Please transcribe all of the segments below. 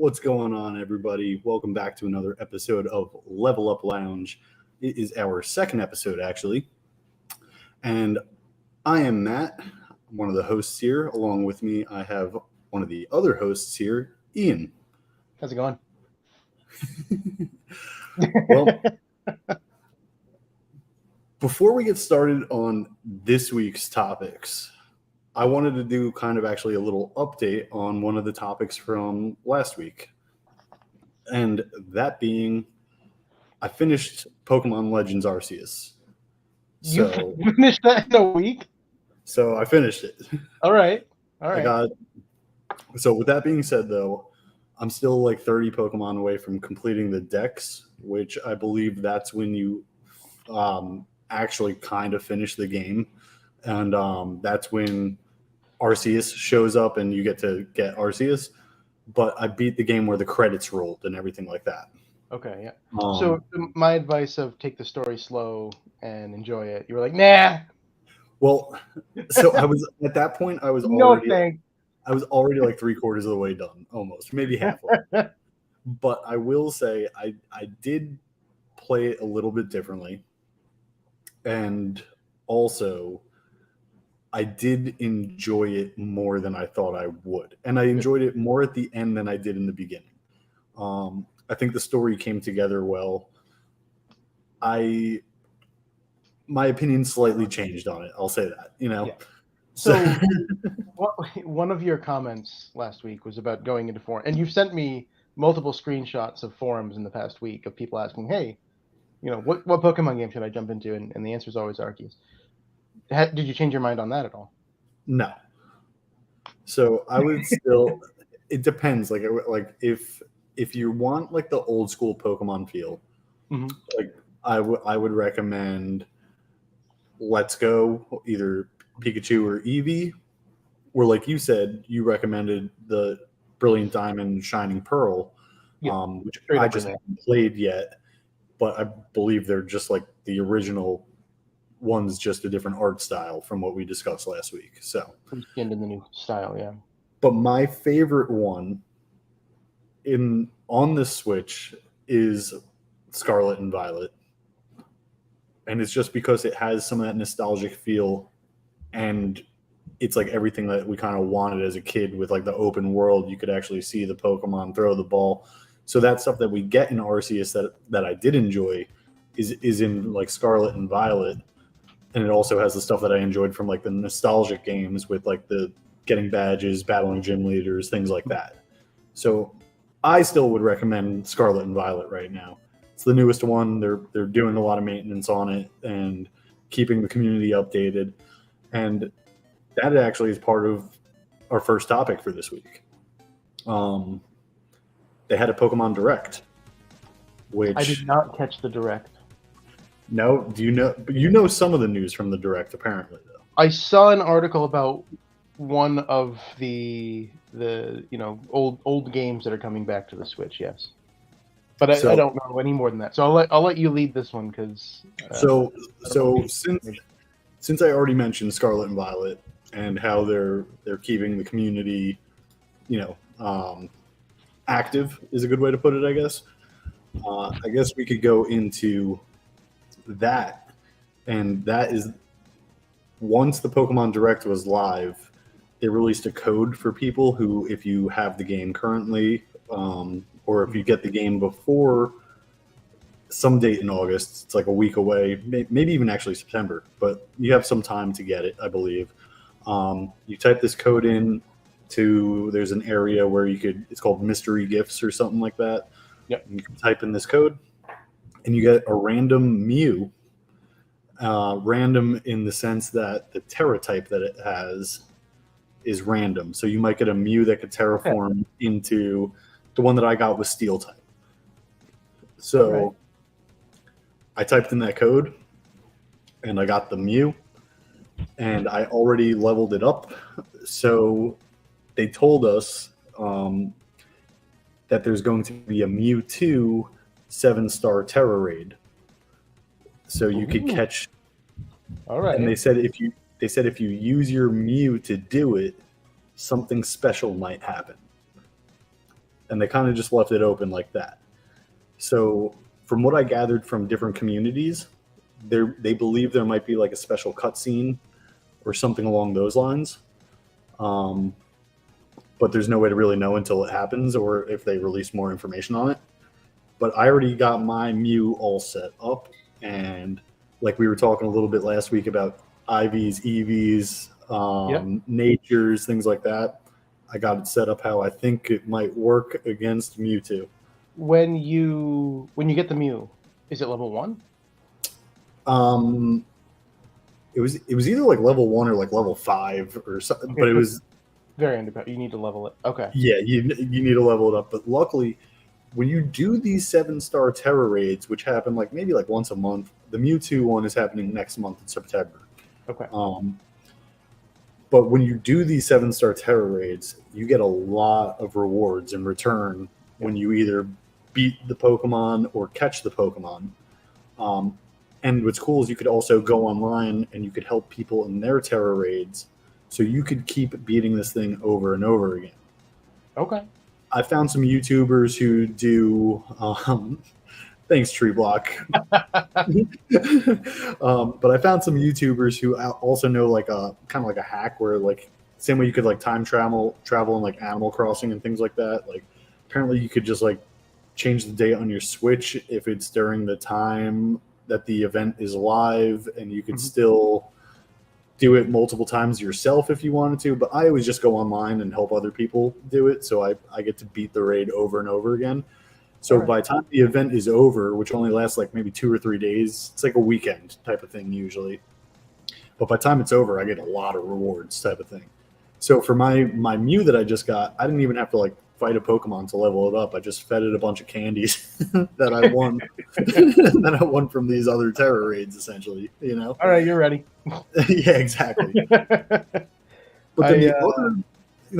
What's going on, everybody? Welcome back to another episode of Level Up Lounge. It is our second episode, actually. And I am Matt, one of the hosts here. Along with me, I have one of the other hosts here, Ian. How's it going? Well, before we get started on this week's topics, I wanted to do kind of actually a little update on one of the topics from last week. And that being, I finished Pokemon Legends Arceus. You finished that in a week? So I finished it. All right. So with that being said, though, I'm still like 30 Pokemon away from completing the Dex, which I believe that's when you actually kind of finish the game. And that's when Arceus shows up and you get to get Arceus. But I beat the game where the credits rolled and everything like that. Okay, yeah. So my advice of take the story slow and enjoy it. You were like, nah. Well, so I was at that point. I was already like 3/4 of the way done, almost, maybe halfway. But I will say I did play it a little bit differently, and also I did enjoy it more than I thought I would. And I enjoyed it more at the end than I did in the beginning. I think the story came together well. My opinion slightly changed on it. I'll say that, Yeah. So one of your comments last week was about going into forum. And you've sent me multiple screenshots of forums in the past week of people asking, hey, what Pokemon game should I jump into? And the answer is always Arceus. Did you change your mind on that at all? No. So I would still. It depends. Like if you want like the old school Pokemon feel, mm-hmm. like I would recommend Let's Go, either Pikachu or Eevee, or like you said, you recommended the Brilliant Diamond, Shining Pearl, which I just haven't played yet, but I believe they're just like the original. One's just a different art style from what we discussed last week. So skinned in the new style, yeah. But my favorite one on the Switch is Scarlet and Violet. And it's just because it has some of that nostalgic feel, and it's like everything that we kind of wanted as a kid with like the open world. You could actually see the Pokemon throw the ball. So that stuff that we get in Arceus that I did enjoy is in like Scarlet and Violet. And it also has the stuff that I enjoyed from like the nostalgic games with like the getting badges, battling gym leaders, things like that. So I still would recommend Scarlet and Violet right now. It's the newest one. They're doing a lot of maintenance on it and keeping the community updated. And that actually is part of our first topic for this week. They had a Pokemon Direct, which I did not catch the Direct. No, do you know? You know some of the news from the Direct, apparently, though. I saw an article about one of the old games that are coming back to the Switch. Yes, but I don't know any more than that. So I'll let you lead this one because. Since I already mentioned Scarlet and Violet and how they're keeping the community, active is a good way to put it, I guess. I guess we could go into that, and that is once the Pokemon Direct was live, they released a code for people who, if you have the game currently, or if you get the game before some date in August, it's like a week away, maybe even actually September, but you have some time to get it, I believe. You type this code in there's an area where it's called mystery gifts or something like that. Yep. You can type in this code and you get a random Mew. Random in the sense that the Terra type that it has is random. So you might get a Mew that could terraform into the one that I got was Steel type. So I typed in that code and I got the Mew and I already leveled it up. So they told us that there's going to be a Mewtwo 7-star Terra raid. So you could catch. All right. And they said if you use your Mew to do it, something special might happen. and they kind of just left it open like that. So from what I gathered from different communities, they believe there might be like a special cutscene or something along those lines. But there's no way to really know until it happens or if they release more information on it. But I already got my Mew all set up, and like we were talking a little bit last week about IVs, EVs, natures, things like that. I got it set up how I think it might work against Mewtwo. When you get the Mew, is it level 1? It was either like level 1 or like level 5 or something, Okay, but it was very underpowered. You need to level it. Okay. Yeah, you need to level it up. But luckily, when you do these 7-star Terra raids, which happen like maybe like once a month, the Mewtwo one is happening next month in September. Okay. But when you do these 7-star Terra raids, you get a lot of rewards in return when you either beat the Pokemon or catch the Pokemon. And what's cool is you could also go online and you could help people in their Terra raids, so you could keep beating this thing over and over again. Okay. I found some YouTubers who do. Thanks, Tree Block. But I found some YouTubers who also know like a kind of like a hack where like same way you could like time travel in like Animal Crossing and things like that. Like apparently you could just like change the date on your Switch if it's during the time that the event is live, and you could still do it multiple times yourself if you wanted to. But I always just go online and help other people do it, so I get to beat the raid over and over again. So by the time the event is over, which only lasts like maybe 2 or 3 days, it's like a weekend type of thing usually. But by the time it's over, I get a lot of rewards type of thing. So for my Mew that I just got, I didn't even have to like fight a Pokemon to level it up. I just fed it a bunch of candies that I won that I won from these other Terra raids, essentially. You know. All right, you're ready. Yeah, exactly. But then the other,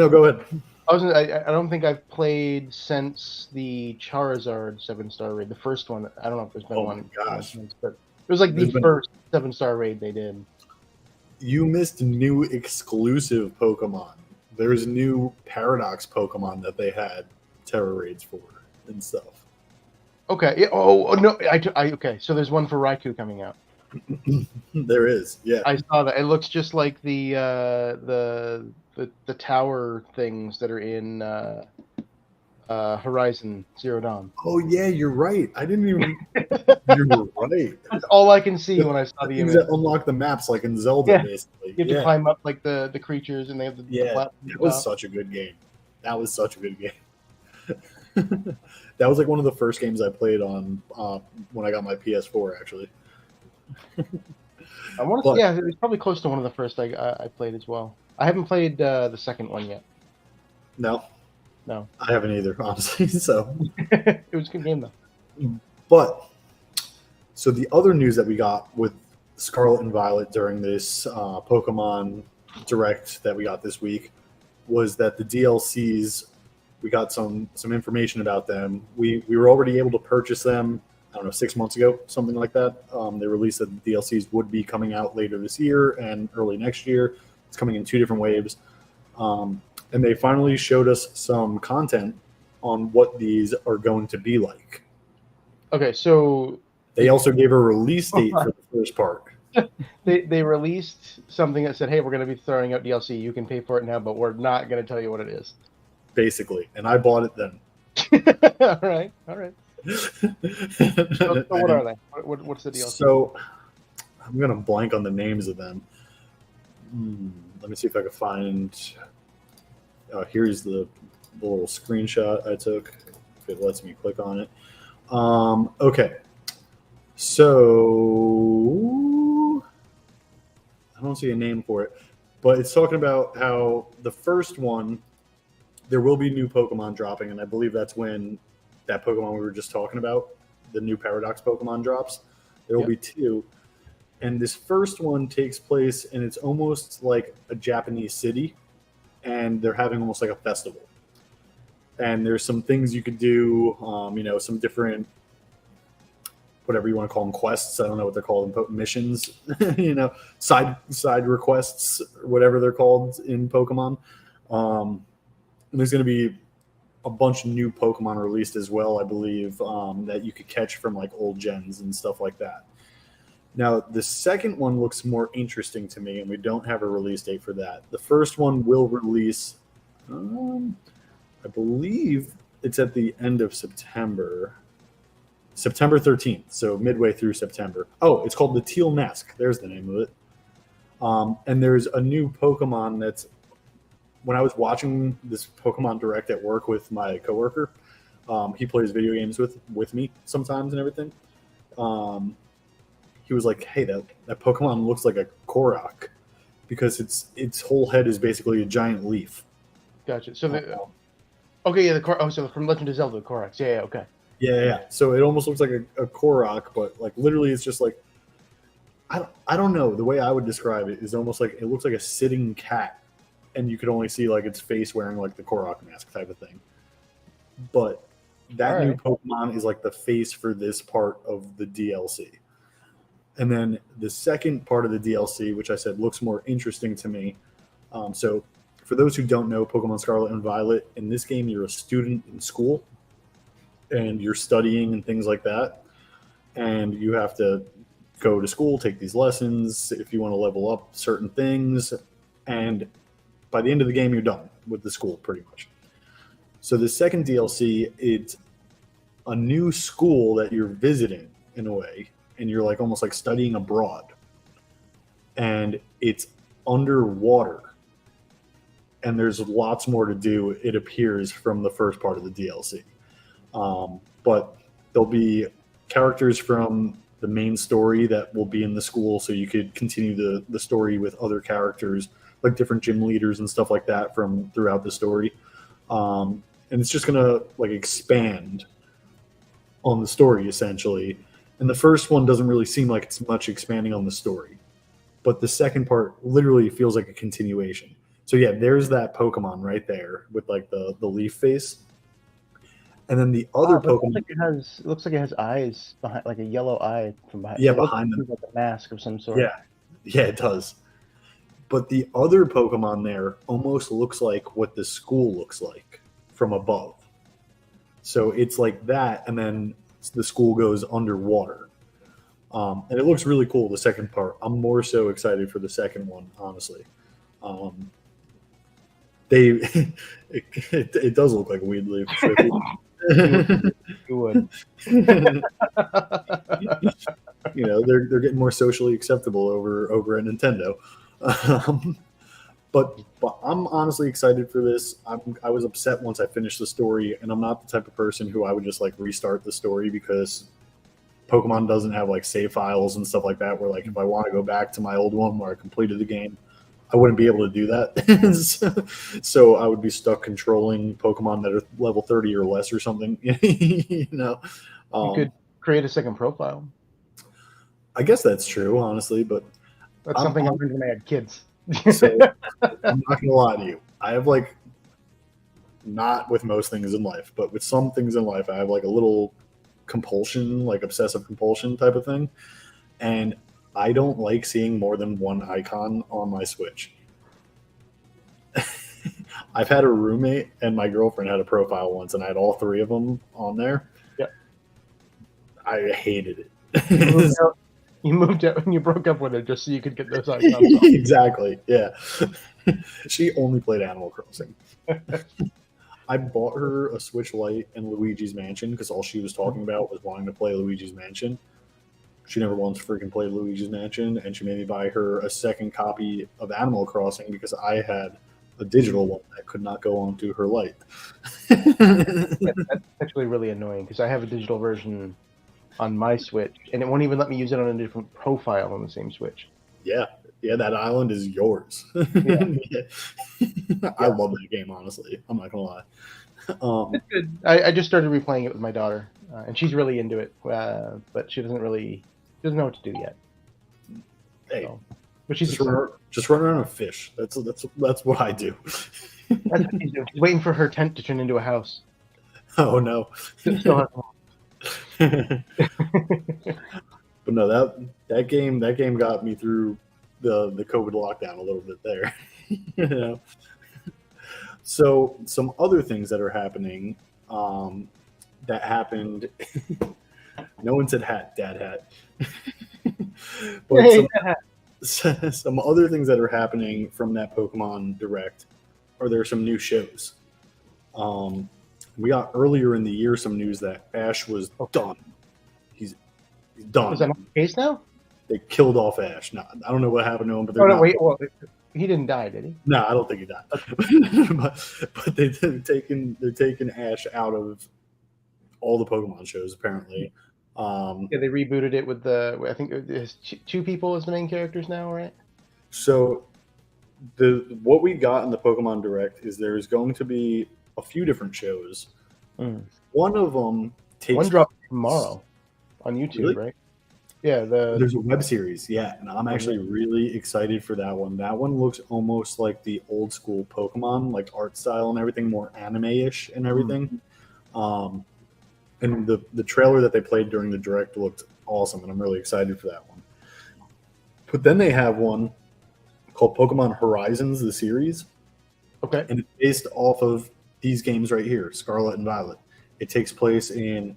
go ahead. I don't think I've played since the Charizard 7-star raid. The first one. I don't know if there's been one. Oh my gosh! But it was like the first 7-star raid they did. You missed new exclusive Pokemon. There's new Paradox Pokemon that they had Terra raids for and stuff. Okay. Yeah, oh no. Okay. So there's one for Raikou coming out. There is. Yeah. I saw that. It looks just like the tower things that are in Horizon Zero Dawn. Oh yeah, you're right. I didn't even. You're right. That's all I can see when I saw the image. That unlock the maps like in Zelda, basically. You have to climb up like the creatures, and they have the that was such a good game. That was such a good game. That was like one of the first games I played on when I got my PS4, actually. I want to. Yeah, it was probably close to one of the first I played as well. I haven't played the second one yet. No, I haven't either, honestly. So it was a good game though. But so the other news that we got with Scarlet and Violet during this Pokemon Direct that we got this week was that the DLCs, we got some information about them. We were already able to purchase them, I don't know, 6 months ago, something like that. They released that the DLCs would be coming out later this year and early next year. It's coming in 2 different waves. And they finally showed us some content on what these are going to be like. Okay, so they also gave a release date for the first part. They released something that said, hey, we're going to be throwing out DLC. You can pay for it now, but we're not going to tell you what it is. Basically. And I bought it then. All right. So what are they? What's the DLC? So I'm going to blank on the names of them. Let me see if I can find... here's the little screenshot I took. If it lets me click on it. Okay. So I don't see a name for it, but it's talking about how the first one, there will be new Pokemon dropping, and I believe that's when that Pokemon we were just talking about, the new Paradox Pokemon drops. There will be 2. And this first one takes place, and it's almost like a Japanese city, and they're having almost like a festival. And there's some things you could do, some different, whatever you want to call them, quests. I don't know what they're called, missions, side requests, whatever they're called in Pokemon. And there's going to be a bunch of new Pokemon released as well, I believe, that you could catch from like old gens and stuff like that. Now, the second one looks more interesting to me, and we don't have a release date for that. The first one will release, I believe it's at the end of September, September 13th, so midway through September. Oh, it's called the Teal Mask. There's the name of it. And there's a new Pokemon that's, when I was watching this Pokemon Direct at work with my coworker, he plays video games with me sometimes and everything. He was like, "Hey, that Pokemon looks like a Korok because its whole head is basically a giant leaf." Gotcha. So okay, yeah, so from Legend of Zelda, Koroks. Yeah, okay. Yeah. So it almost looks like a Korok, but like literally, it's just like I don't know. The way I would describe it is almost like it looks like a sitting cat, and you could only see like its face wearing like the Korok mask type of thing. But that new Pokemon is like the face for this part of the DLC. And then the second part of the DLC, which I said looks more interesting to me. So for those who don't know Pokemon Scarlet and Violet, in this game, you're a student in school and you're studying and things like that. And you have to go to school, take these lessons if you want to level up certain things. And by the end of the game, you're done with the school pretty much. So the second DLC, it's a new school that you're visiting in a way. And you're like almost like studying abroad. And it's underwater. And there's lots more to do, it appears, from the first part of the DLC. But there'll be characters from the main story that will be in the school, so you could continue the story with other characters, like different gym leaders and stuff like that from throughout the story. And it's just going to like expand on the story, essentially. And the first one doesn't really seem like it's much expanding on the story. But the second part literally feels like a continuation. So yeah, there's that Pokemon right there with like the leaf face. And then the other Pokemon... It looks like it has eyes behind, like a yellow eye from behind. Yeah, behind them. Like a mask of some sort. Yeah, it does. But the other Pokemon there almost looks like what the school looks like from above. So it's like that, and then the school goes underwater. And it looks really cool, the second part. I'm more so excited for the second one, honestly. It does look like a weed leaf. So You would. You know, they're getting more socially acceptable over at Nintendo. But I'm honestly excited for this. I was upset once I finished the story, and I'm not the type of person who I would just like restart the story because Pokemon doesn't have like save files and stuff like that. Where like if I want to go back to my old one where I completed the game, I wouldn't be able to do that. So I would be stuck controlling Pokemon that are level 30 or less or something. You know, you could create a second profile. I guess that's true, honestly, but that's something I learned when I had kids. So I'm not gonna lie to you. I have like, not with most things in life, but with some things in life, I have like a little compulsion, like obsessive compulsion type of thing. And I don't like seeing more than one icon on my Switch. I've had a roommate and my girlfriend had a profile once, and I had all three of them on there. Yeah. I hated it. You moved out and you broke up with her just so you could get those icons. Exactly. Yeah. She only played Animal Crossing. I bought her a Switch Lite and Luigi's Mansion because all she was talking about was wanting to play Luigi's Mansion. She never once freaking played Luigi's Mansion, and she made me buy her a second copy of Animal Crossing because I had a digital one that could not go onto her Lite. That's actually really annoying because I have a digital version on my Switch, and it won't even let me use it on a different profile on the same Switch. Yeah, that island is yours. Yeah. I love that game, honestly. I'm not gonna lie. It's good. I just started replaying it with my daughter, and she's really into it, but she doesn't know what to do yet. Hey, so, but she's just run around and fish. That's what I do. That's what she's doing. She's waiting for her tent to turn into a house. Oh no. But no, that game got me through the COVID lockdown a little bit there. You know? So some other things that are happening that happened. No one said hat, dad hat. But Hey, some other things that are happening from that Pokemon Direct, or there are some new shows. We got earlier in the year some news that Ash was done. He's done. is that not the case now? They killed off Ash. No, I don't know what happened to him, but Oh no, wait. Well, he didn't die, did he? No, I don't think he died. but they're taking Ash out of all the Pokemon shows apparently. Yeah, they rebooted it with I think there's two people as the main characters now, right? So what we got in the Pokemon Direct is there is going to be a few different shows. One of them one drops tomorrow on YouTube, really? Right? Yeah, there's a web series, yeah, and I'm actually really excited for that one. That one looks almost like the old school Pokemon, like art style and everything, more anime-ish and everything. And the trailer that they played during the Direct looked awesome, and I'm really excited for that one. But then they have one called Pokemon Horizons, the series. Okay. And it's based off of these games right here, Scarlet and Violet. It takes place in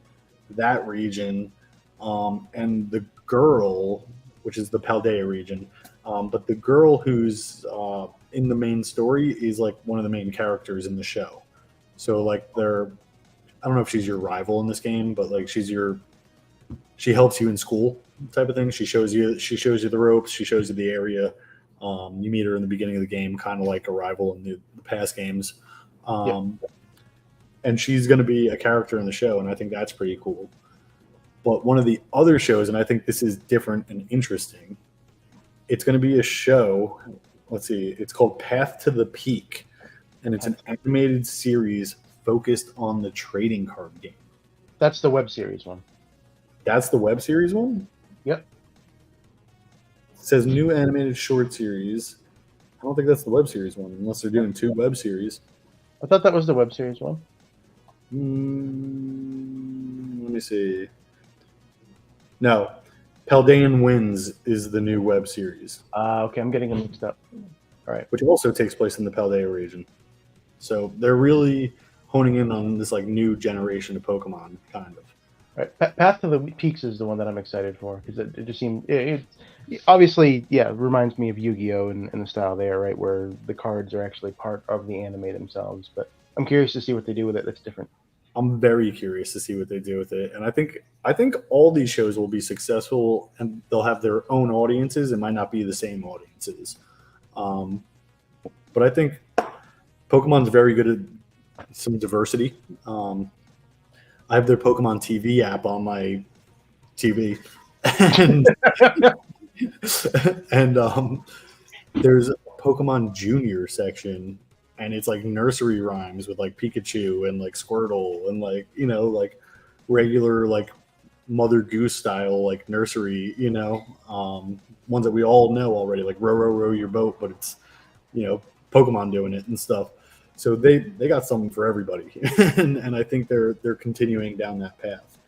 that region, and the girl, which is the Paldea region, but the girl who's in the main story is like one of the main characters in the show. So like I don't know if she's your rival in this game, but like she helps you in school type of thing. She shows you the ropes, she shows you the area. You meet her in the beginning of the game, kind of like a rival in the past games. And she's going to be a character in the show, and I think that's pretty cool. But one of the other shows, and I think this is different and interesting, it's going to be a show. Let's see, it's called Path to the Peak, and it's an animated series focused on the trading card game. That's the web series one. That's the web series one? Yep. It says new animated short series. I don't think that's the web series one, unless they're doing two web series. I thought that was the web series one. Let me see. No, Paldean Winds is the new web series. Okay, I'm getting them mixed up. All right. Which also takes place in the Paldea region. So they're really honing in on this like new generation of Pokemon, kind of. All right. Path to the Peaks is the one that I'm excited for because it just seemed it obviously, yeah, it reminds me of Yu-Gi-Oh! And the style there, right, where the cards are actually part of the anime themselves. But I'm curious to see what they do with it. That's different. I'm very curious to see what they do with it, and I think all these shows will be successful, and they'll have their own audiences. It might not be the same audiences, but I think Pokemon's very good at some diversity. I have their Pokemon TV app on my TV, and there's a Pokemon Junior section, and it's like nursery rhymes with like Pikachu and like Squirtle and like, you know, like regular like Mother Goose style like nursery, you know, ones that we all know already, like row, row, row your boat, but it's, you know, Pokemon doing it and stuff. So they got something for everybody, and I think they're continuing down that path.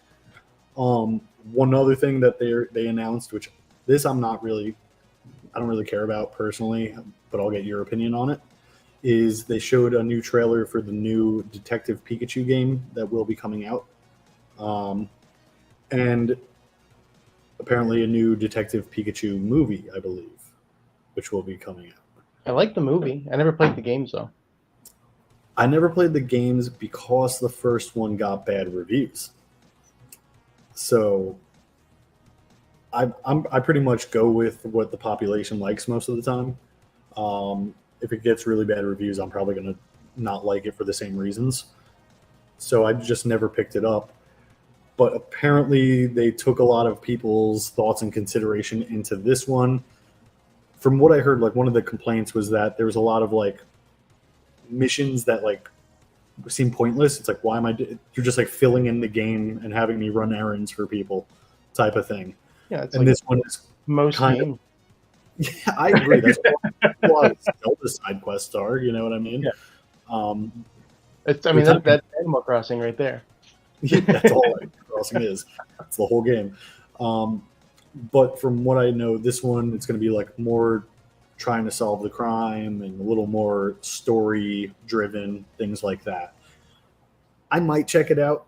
One other thing that they announced, which this I don't really care about personally, but I'll get your opinion on it, is they showed a new trailer for the new Detective Pikachu game that will be coming out, and apparently a new Detective Pikachu movie, I believe, which will be coming out. I like the movie. I never played the games though. I never played the games because the first one got bad reviews. So I pretty much go with what the population likes most of the time. If it gets really bad reviews, I'm probably going to not like it for the same reasons. So I just never picked it up. But apparently they took a lot of people's thoughts and consideration into this one. From what I heard, like one of the complaints was that there was a lot of like missions that like seem pointless. It's like, why am you're just like filling in the game and having me run errands for people type of thing. Yeah, it's and like this one is most games. Yeah, I agree. That's a lot of Zelda side quests are. You know what I mean? Yeah. That's Animal Crossing right there. Yeah, that's all Animal Crossing is. It's the whole game. But from what I know, this one it's going to be like more trying to solve the crime and a little more story driven, things like that. I might check it out.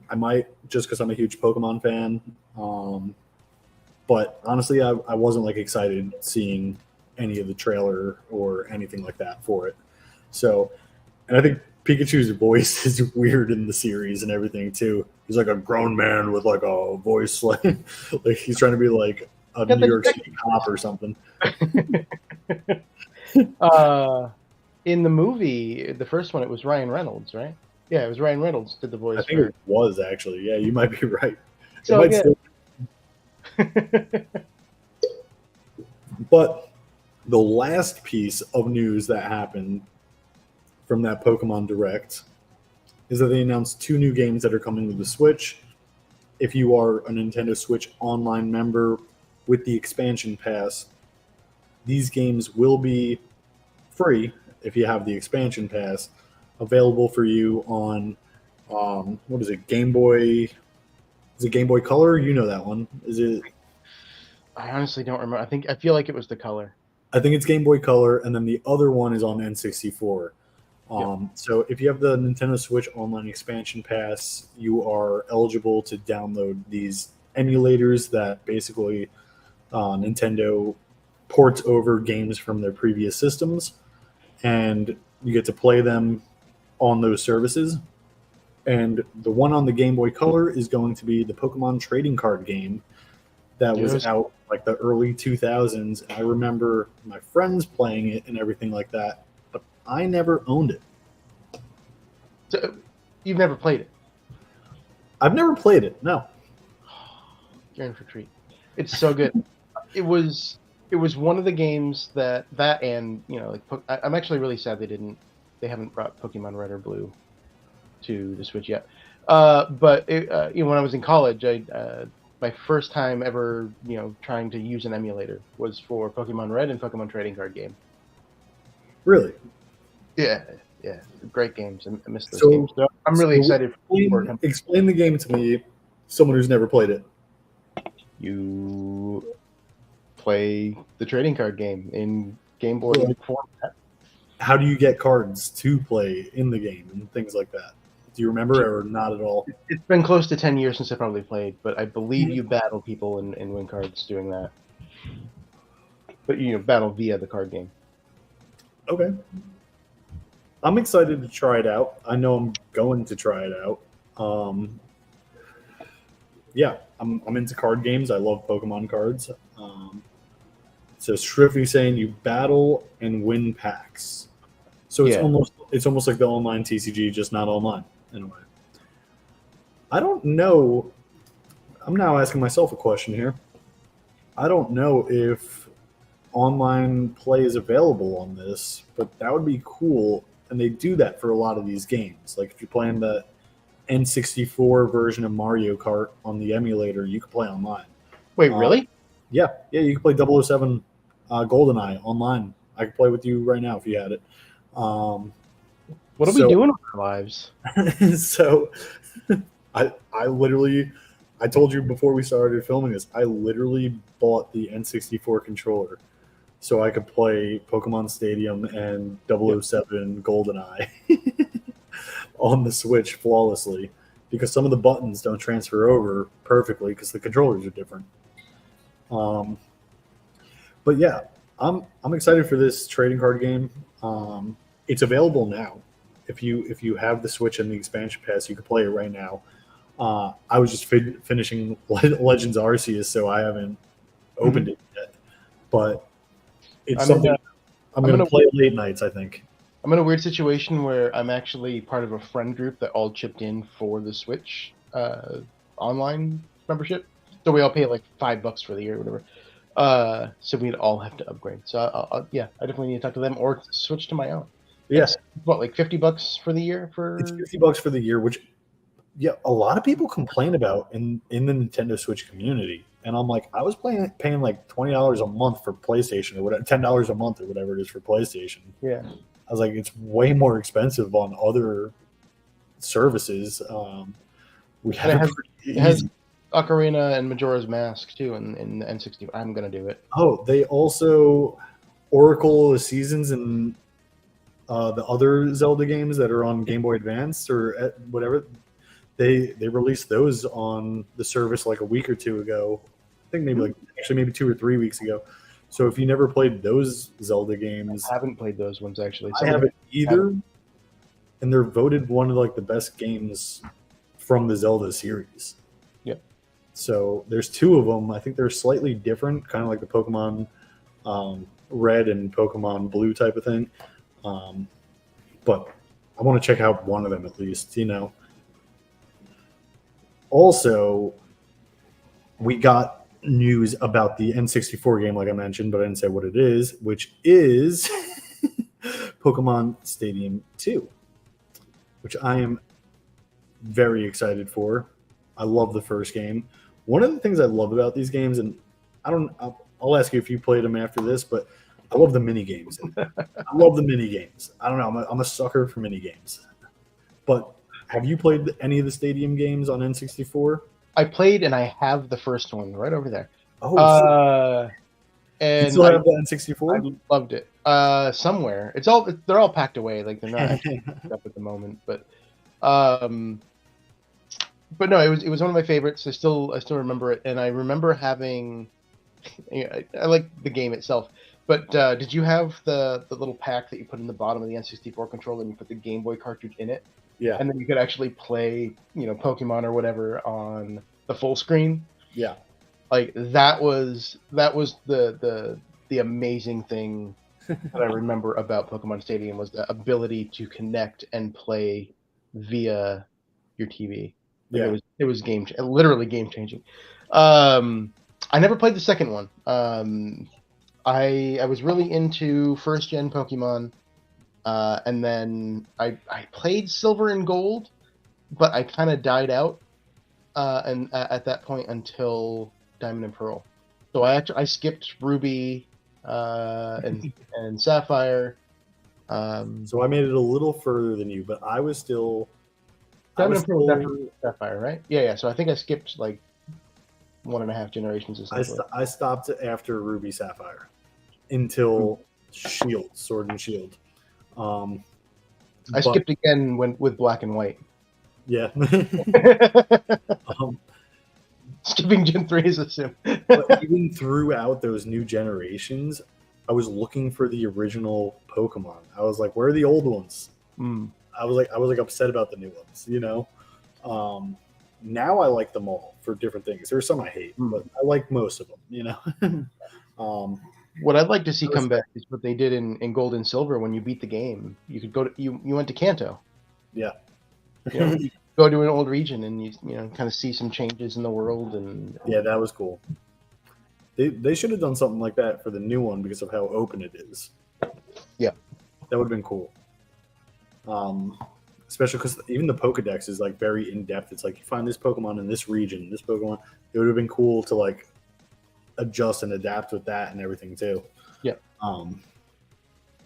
I might, just because I'm a huge Pokemon fan. But honestly, I wasn't like excited seeing any of the trailer or anything like that for it. So, and I think Pikachu's voice is weird in the series and everything too. He's like a grown man with like a voice like he's trying to be like a New York City cop or something. In the movie, the first one, it was Ryan Reynolds, right? Yeah, it was Ryan Reynolds did the voice. I think it was actually. Yeah, you might be right. So it might still... But the last piece of news that happened from that Pokemon Direct is that they announced 2 new games that are coming to the Switch. If you are a Nintendo Switch Online member with the expansion pass, these games will be free if you have the expansion pass, available for you on what is it, Game Boy? Is it Game Boy Color? You know that one. Is it? I honestly don't remember. I feel like it was the Color. I think it's Game Boy Color, and then the other one is on N64. So if you have the Nintendo Switch Online Expansion Pass, you are eligible to download these emulators that basically Nintendo ports over games from their previous systems, and you get to play them on those services. And the one on the Game Boy Color is going to be the Pokemon trading card game that was out like the early 2000s. I remember my friends playing it and everything like that, but I never owned it. So you've never played it? I've never played it, no. You're in for a treat. It's so good. It was one of the games that and like I'm actually really sad they haven't brought Pokemon Red or Blue to the Switch yet. But when I was in college, my first time ever trying to use an emulator was for Pokemon Red and Pokemon Trading Card Game. Really? Yeah, great games. I miss those games. So I'm really excited. Explain the game to me, someone who's never played it. You play the trading card game in Game Boy format. How do you get cards to play in the game and things like that? Do you remember, or not at all? It's been close to 10 years since I probably played, but I believe you battle people and win cards doing that. But battle via the card game. Okay. I'm excited to try it out. I know I'm going to try it out. Yeah, I'm into card games. I love Pokemon cards. So Shrifty saying you battle and win packs. So it's almost like the online TCG, just not online in a way. I don't know. I'm now asking myself a question here. I don't know if online play is available on this, but that would be cool. And they do that for a lot of these games. Like if you're playing the N64 version of Mario Kart on the emulator, you can play online. Wait, really? Yeah, you can play 007 GoldenEye online. I could play with you right now if you had it. What are we doing with our lives? So I told you before we started filming this, I literally bought the N64 controller so I could play Pokemon Stadium and 007 GoldenEye on the Switch flawlessly, because some of the buttons don't transfer over perfectly because the controllers are different. But yeah, I'm excited for this trading card game. It's available now. If you have the Switch and the expansion pass, you can play it right now. I was just finishing Legends Arceus, so I haven't opened it yet. But it's something I'm going to play late nights, I think. I'm in a weird situation where I'm actually part of a friend group that all chipped in for the Switch online membership. So we all pay like $5 for the year or whatever. So we'd all have to upgrade. So I definitely need to talk to them or switch to my own. Yeah. It's, what, like $50 for the year? It's $50 for the year, which a lot of people complain about in the Nintendo Switch community. And I'm like, I was paying like $20 a month for PlayStation or whatever, $10 a month or whatever it is for PlayStation. Yeah. I was like, it's way more expensive on other services. We have it has Ocarina and Majora's Mask too in the N60. I'm gonna do it. Oh, they also Oracle of Seasons and the other Zelda games that are on Game Boy Advance or whatever, they released those on the service like a week or two ago. I think maybe 2 or 3 weeks ago. So if you never played those Zelda games, I haven't played those ones actually. I haven't either, and they're voted one of like the best games from the Zelda series. Yep. So there's 2 of them. I think they're slightly different, kind of like the Pokemon Red and Pokemon Blue type of thing. But I want to check out one of them at least, you know. Also, we got news about the N64 game, like I mentioned, but I didn't say what it is, which is Pokemon Stadium 2, which I am very excited for. I love the first game. One of the things I love about these games, and I'll ask you if you played them after this, but I love the mini games. I love the mini games. I don't know. I'm a sucker for mini games. But have you played any of the Stadium games on N64? I played, and I have the first one right over there. Oh, and you still have the N64? I loved it. Somewhere they're all packed away. Like they're not actually up at the moment, but no, it was one of my favorites. I still remember it, and I remember having. I like the game itself, but did you have the little pack that you put in the bottom of the N64 controller, and you put the Game Boy cartridge in it? Yeah. And then you could actually play, Pokemon or whatever on the full screen. Yeah. Like that was the amazing thing that I remember about Pokemon Stadium was the ability to connect and play via your TV. Like Yeah. It was literally game changing. I never played the second one. I was really into first gen Pokemon. And then I played Silver and Gold, but I kind of died out and at that point until Diamond and Pearl. So I skipped Ruby and Sapphire. So I made it a little further than you, but I was still Diamond and Pearl after Sapphire, right? Yeah. So I think I skipped like 1.5 generations or something. I stopped after Ruby Sapphire until Sword and Shield. I skipped again with Black and White. Yeah. Skipping Gen 3 is a sim. But even throughout those new generations, I was looking for the original Pokemon. I was like, where are the old ones? I was like upset about the new ones, you know? Now I like them all for different things. There's some I hate, but I like most of them, you know? What I'd like to see come back is what they did in Gold and Silver. When you beat the game, you could go to you went to Kanto. Yeah. You go to an old region and you kind of see some changes in the world. And yeah, that was cool. They should have done something like that for the new one because of how open it is. Yeah, that would have been cool. Especially because even the Pokedex is like very in depth. It's like you find this Pokemon in this region, this Pokemon. It would have been cool to like adjust and adapt with that and everything too. Yeah.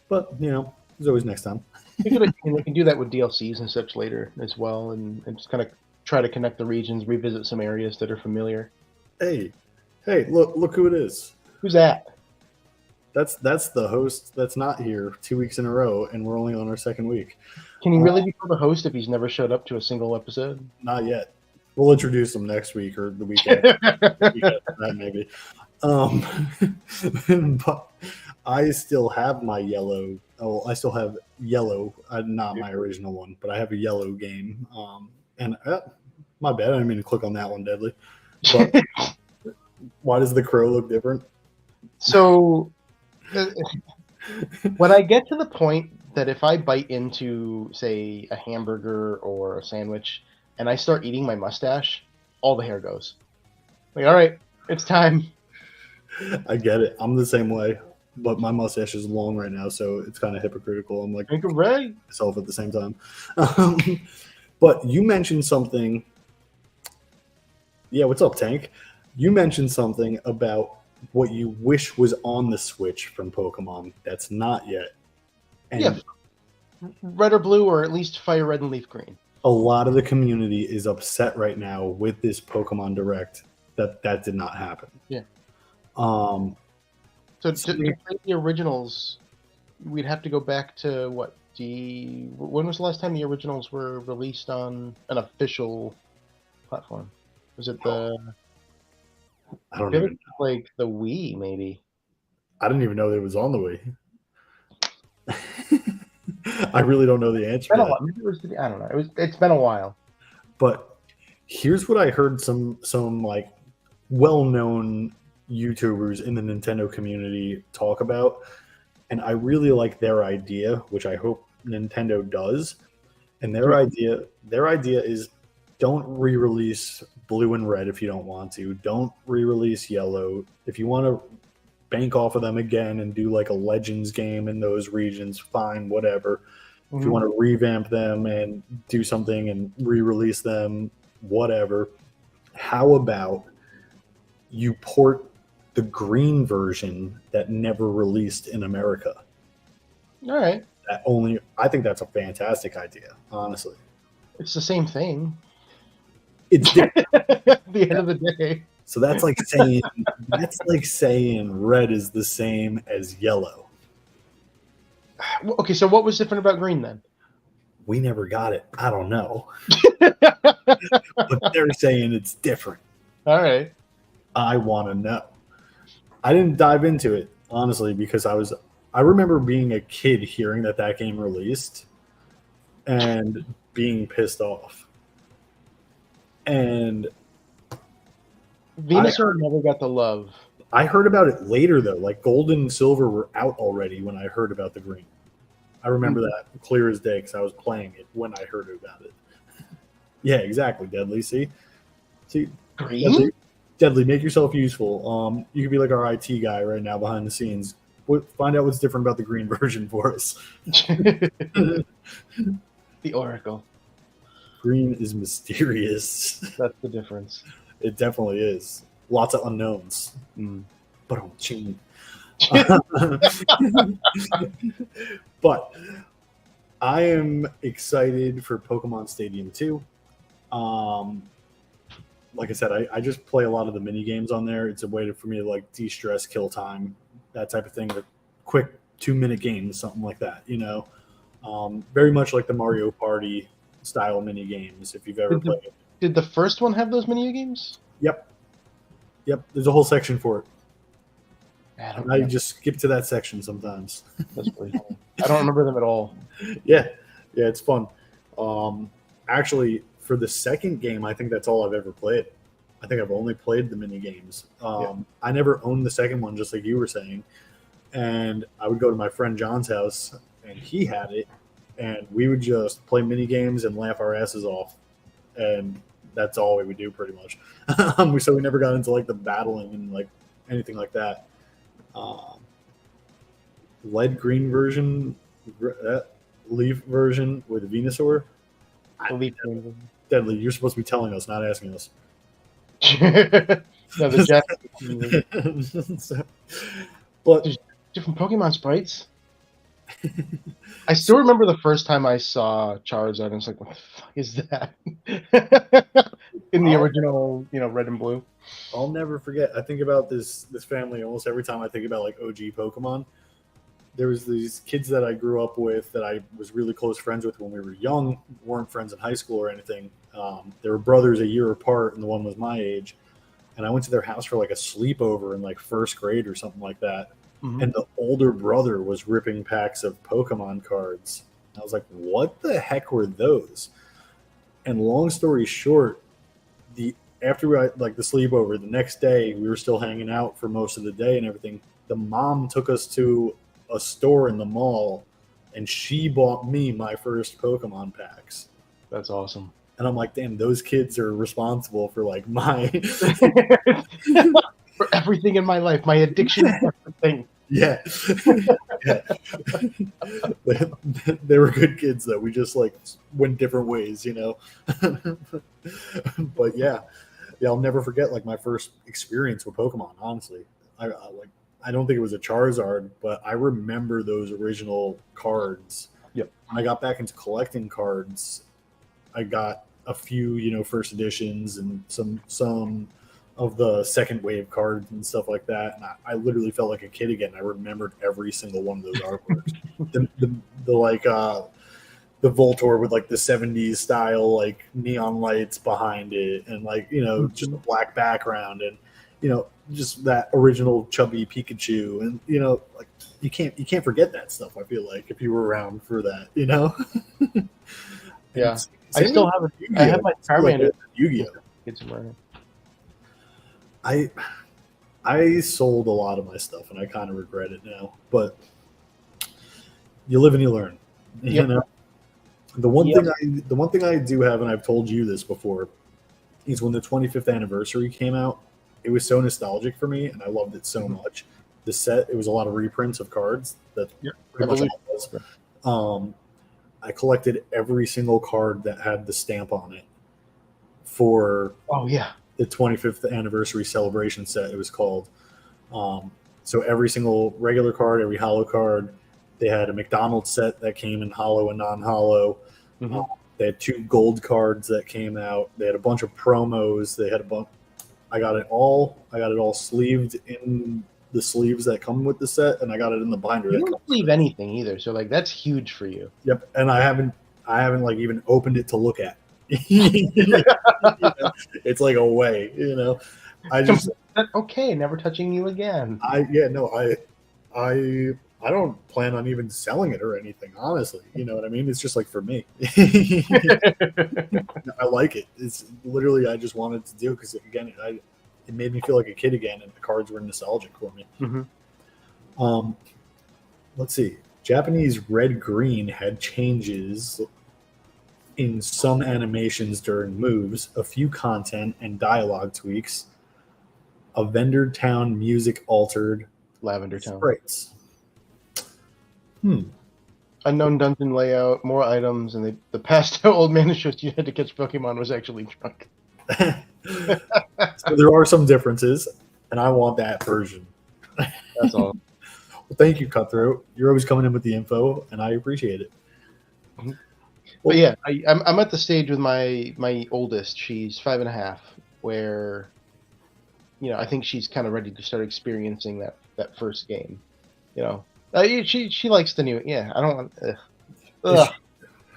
But there's always next time. They can do that with DLCs and such later as well, and just kind of try to connect the regions, revisit some areas that are familiar. Hey, look who it is. Who's that? That's the host that's not here 2 weeks in a row, and we're only on our second week. Can he really be called a host if he's never showed up to a single episode? Not yet. We'll introduce him next week or the weekend. That maybe. But I still have my yellow. Oh, I still have yellow. Not my original one, but I have a yellow game. And my bad. I didn't mean to click on that one, Deadly. But why does the crow look different? So when I get to the point that if I bite into, say, a hamburger or a sandwich and I start eating my mustache, all the hair goes. Like, all right, it's time. I get it. I'm the same way, but my mustache is long right now, so it's kind of hypocritical. I'm like myself at the same time. But you mentioned something. Yeah, what's up, Tank? You mentioned something about what you wish was on the Switch from Pokemon that's not yet. And yeah, red or blue, or at least fire red and leaf green. A lot of the community is upset right now with this Pokemon Direct that did not happen. Yeah. So to play the originals, we'd have to go back to what? When was the last time the originals were released on an official platform? Was it the? I don't I feel even. like the Wii, maybe. I didn't even know that it was on the Wii. I really don't know the answer to that. Maybe it was I don't know. It's been a while. But here's what I heard some like well-known YouTubers in the Nintendo community talk about, and I really like their idea, which I hope Nintendo does. And their idea is don't re-release blue and red if you don't want to. Don't re-release yellow. If you want to bank off of them again and do like a Legends game in those regions, fine, whatever. If you want to revamp them and do something and re-release them, whatever. How about you port the green version that never released in America? All right. I think that's a fantastic idea, honestly. It's the same thing. It's different. At the end of the day. So that's like saying red is the same as yellow. Okay, so what was different about green then? We never got it. I don't know. But they're saying it's different. All right. I want to know. I didn't dive into it, honestly, because I remember being a kid hearing that game released and being pissed off. And Venusaur never got the love. I heard about it later, though. Like Gold and Silver were out already when I heard about the green. I remember that clear as day because I was playing it when I heard about it. Yeah, exactly, Deadly. See, green? Deadly, make yourself useful. You could be like our IT guy right now behind the scenes. Find out what's different about the green version for us. The Oracle. Green is mysterious. That's the difference. It definitely is. Lots of unknowns. But I'm cheating. But I am excited for Pokemon Stadium 2. Like I said, I just play a lot of the mini games on there. It's a way for me to like de-stress, kill time, that type of thing. Or quick 2-minute games, something like that. Very much like the Mario Party style mini games. If you've ever played. Did the first one have those mini games? Yep. There's a whole section for it. Man, I just skip to that section sometimes. That's pretty funny. I don't remember them at all. Yeah, it's fun. Actually, for the second game, I think that's all I've ever played. I think I've only played the mini games. I never owned the second one, just like you were saying. And I would go to my friend John's house, and he had it, and we would just play mini games and laugh our asses off. And that's all we would do, pretty much. So we never got into like the battling and like anything like that. Lead green version, leaf version with Venusaur. Deadly, you're supposed to be telling us, not asking us. No, the Japanese. But different Pokemon sprites. I still remember the first time I saw Charizard, and it's like, what the fuck is that? In the original, red and blue. I'll never forget. I think about this family almost every time I think about like OG Pokemon. There was these kids that I grew up with that I was really close friends with when we were young. Weren't friends in high school or anything. They were brothers a year apart, and the one was my age. And I went to their house for like a sleepover in like first grade or something like that. And the older brother was ripping packs of Pokemon cards. I was like, what the heck were those? And long story short, after we like the sleepover, the next day we were still hanging out for most of the day and everything. The mom took us to a store in the mall, and she bought me my first Pokemon packs. That's awesome. And I'm like, damn, those kids are responsible for like my for everything in my life, my addiction to everything. Yeah. They were good kids though. We just like went different ways, But yeah, I'll never forget like my first experience with Pokemon. Honestly, I don't think it was a Charizard, but I remember those original cards. Yep. When I got back into collecting cards, I got a few, first editions and some of the second wave cards and stuff like that. And I literally felt like a kid again. I remembered every single one of those artworks. the like the Voltor with like the 70s style like neon lights behind it, and like, you know, just a black background, and, you know, just that original chubby Pikachu, and, you know, like you can't forget that stuff. I feel like if you were around for that, you know. Yeah, I still have it. I have my Charmander. Yu-Gi-Oh. It's murder. I sold a lot of my stuff, and I kind of regret it now. But you live and you learn. You know, the one thing I do have, and I've told you this before, is when the 25th anniversary came out, it was so nostalgic for me, and I loved it so much. The set, it was a lot of reprints of cards. That's pretty much all it was. I collected every single card that had the stamp on it for the 25th anniversary celebration set, it was called. So every single regular card, every holo card, they had a McDonald's set that came in holo and non-holo. They had 2 gold cards that came out. They had a bunch of promos. They had a bunch. I got it all sleeved in the sleeves that come with the set, and I got it in the binder. You don't sleeve anything either, so like that's huge for you. Yep, and I haven't like even opened it to look at. You know, it's like a way, you know. I just okay, never touching you again. I don't plan on even selling it or anything, honestly. You know what I mean? It's just like for me. I like it. It's literally, I just wanted to do it because, again, it made me feel like a kid again, and the cards were nostalgic for me. Let's see. Japanese Red Green had changes in some animations during moves, a few content and dialogue tweaks, a Vendor Town music altered, Lavender Town sprites. Unknown dungeon layout, more items, and the pastel old man who showed you had to catch Pokemon was actually drunk. So there are some differences, and I want that version. That's all. Well, thank you, Cutthroat. You're always coming in with the info, and I appreciate it. But yeah, I'm at the stage with my oldest. She's 5.5, where, you know, I think she's kind of ready to start experiencing that first game. You know, she likes the new. Yeah, I don't want.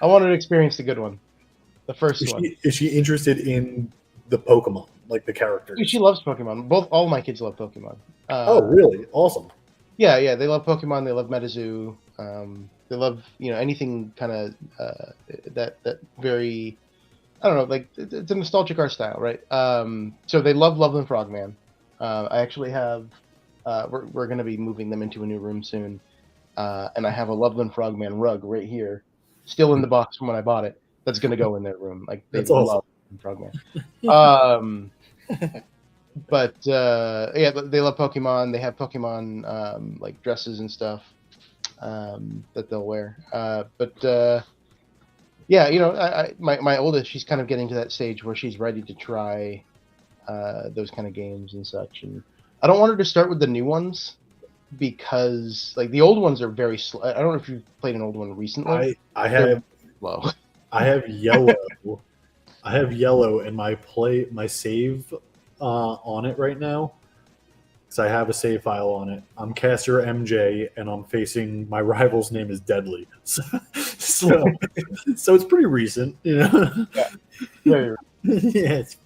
I want her to experience the good one, the first one. Is she interested in the Pokemon, like the characters? She loves Pokemon. All my kids love Pokemon. Oh, really? Awesome. Yeah, they love Pokemon. They love MetaZoo. They love, you know, anything kind of that very, I don't know, like it's a nostalgic art style, right? So they love Loveland Frogman. I actually have, we're going to be moving them into a new room soon, and I have a Loveland Frogman rug right here, still in the box from when I bought it. That's going to go in their room. Like they love Frogman. But yeah, they love Pokemon. They have Pokemon like dresses and stuff that they'll wear. But yeah, you know, my oldest, she's kind of getting to that stage where she's ready to try those kind of games and such. And I don't want her to start with the new ones because like the old ones are very slow. I don't know if you've played an old one recently. I have slow. I have yellow. I have yellow in my save on it right now, because I have a save file on it. I'm caster MJ, and I'm facing my rival's name is Deadly. So it's pretty recent, you know. Yeah, it's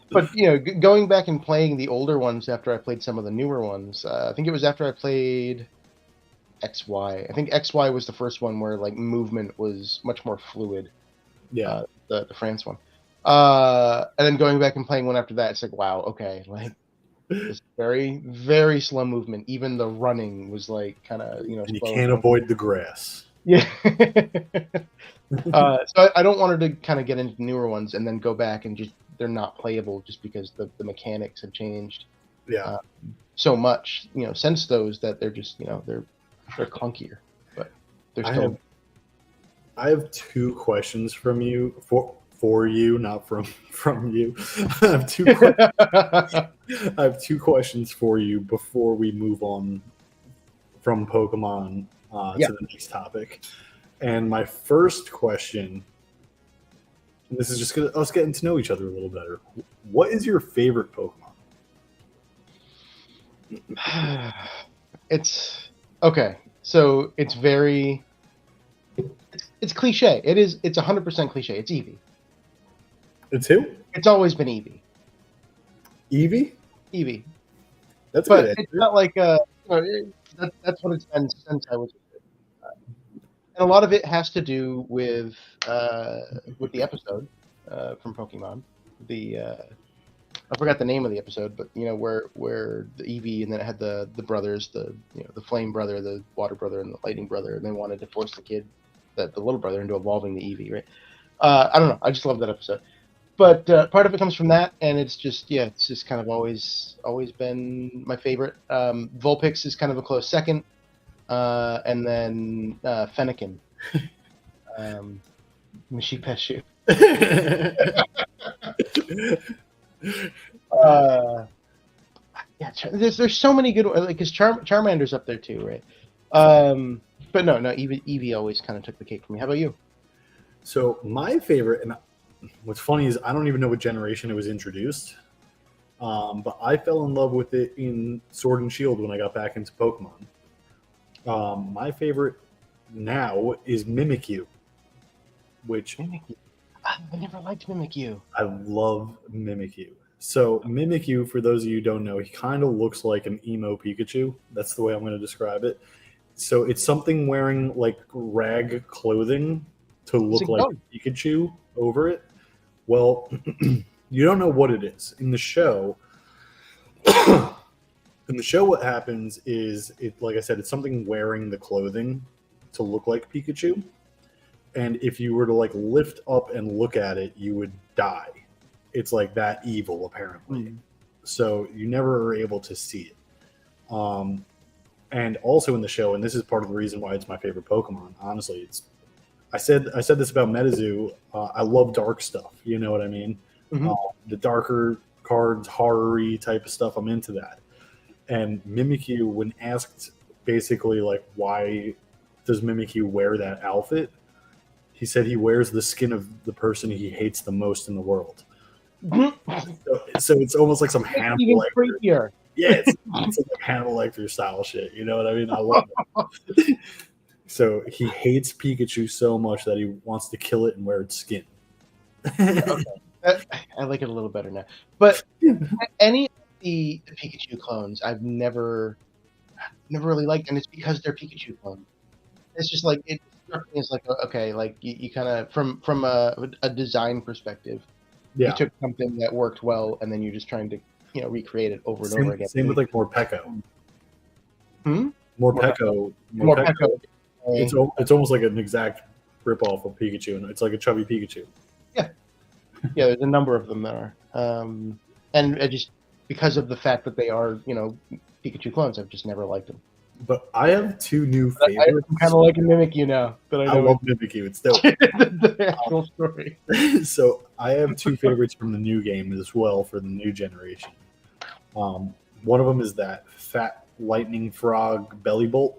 but you know, going back and playing the older ones after I played some of the newer ones, I think it was after I played XY. I think XY was the first one where like movement was much more fluid. Yeah, the France one. And then going back and playing one after that, it's like, wow, okay, like it's very, very slow movement. Even the running was like kind of, you know, and you can't avoid the grass. Yeah. So I don't want her to kind of get into newer ones and then go back and just they're not playable just because the mechanics have changed. Yeah. So much, you know, since those that they're just, you know, they're clunkier, but they're still. I have 2 questions from you for you, not from you. I have 2 questions for you before we move on from Pokemon to the next topic. And my first question And this is just us getting to know each other a little better. What is your favorite Pokemon? It's okay. So it's very, it's cliche. It's 100% cliche. It's Eevee. It's who? It's always been Eevee. Eevee? Eevee. That's a But good it's answer. not like that's what it's been since I was a kid. And a lot of it has to do with the episode from Pokemon. I forgot the name of the episode, but where the Eevee and then it had the brothers, the Flame brother, the Water brother, and the Lightning brother, and they wanted to force the little brother into evolving the Eevee, right? I don't know. I just love that episode. But part of it comes from that, and it's just kind of always been my favorite. Vulpix is kind of a close second, and then Fennekin, Mishipeshu. Yeah, there's so many good ones. Like, because Charmander's up there too, right? But no, Eevee always kind of took the cake for me. How about you? So my favorite, and what's funny is I don't even know what generation it was introduced, but I fell in love with it in Sword and Shield when I got back into Pokemon. My favorite now is Mimikyu, which Mimikyu. I never liked Mimikyu. I love Mimikyu. So Mimikyu, for those of you who don't know, he kind of looks like an emo Pikachu. That's the way I'm going to describe it. So it's something wearing like rag clothing to look like Pikachu over it. Well, you don't know what it is. In the show, what happens is, like I said, it's something wearing the clothing to look like Pikachu. And if you were to like lift up and look at it, you would die. It's like that evil, apparently. So you never are able to see it. And also in the show, and this is part of the reason why it's my favorite Pokemon. Honestly, I said this about Metazoo. I love dark stuff. You know what I mean? Mm-hmm. The darker cards, horror-y type of stuff. I'm into that. And Mimikyu, when asked basically like why does Mimikyu wear that outfit, he said he wears the skin of the person he hates the most in the world. So it's almost like some Hannibal Lecter. Yeah, it's like Hannibal Lecter style shit. You know what I mean? I love it. So he hates Pikachu so much that he wants to kill it and wear its skin. Okay. I like it a little better now. But any of the Pikachu clones, I've never really liked, and it's because they're Pikachu clones. It's just like it struck me as like okay, like you kind of from a design perspective, you took something that worked well, and then you're just trying to recreate it over and over again. Same with like Morpeko. Morpeko. It's almost like an exact ripoff of Pikachu, and it's like a chubby Pikachu. Yeah, there's a number of them that are, and I just because of the fact that they are Pikachu clones, I've just never liked them. But I have two new favorites. I'm kind of like a Mimikyu now. That I love Mimikyu. It's dope. The actual story. So I have two favorites from the new game as well for the new generation. One of them is that fat lightning frog Bellybolt.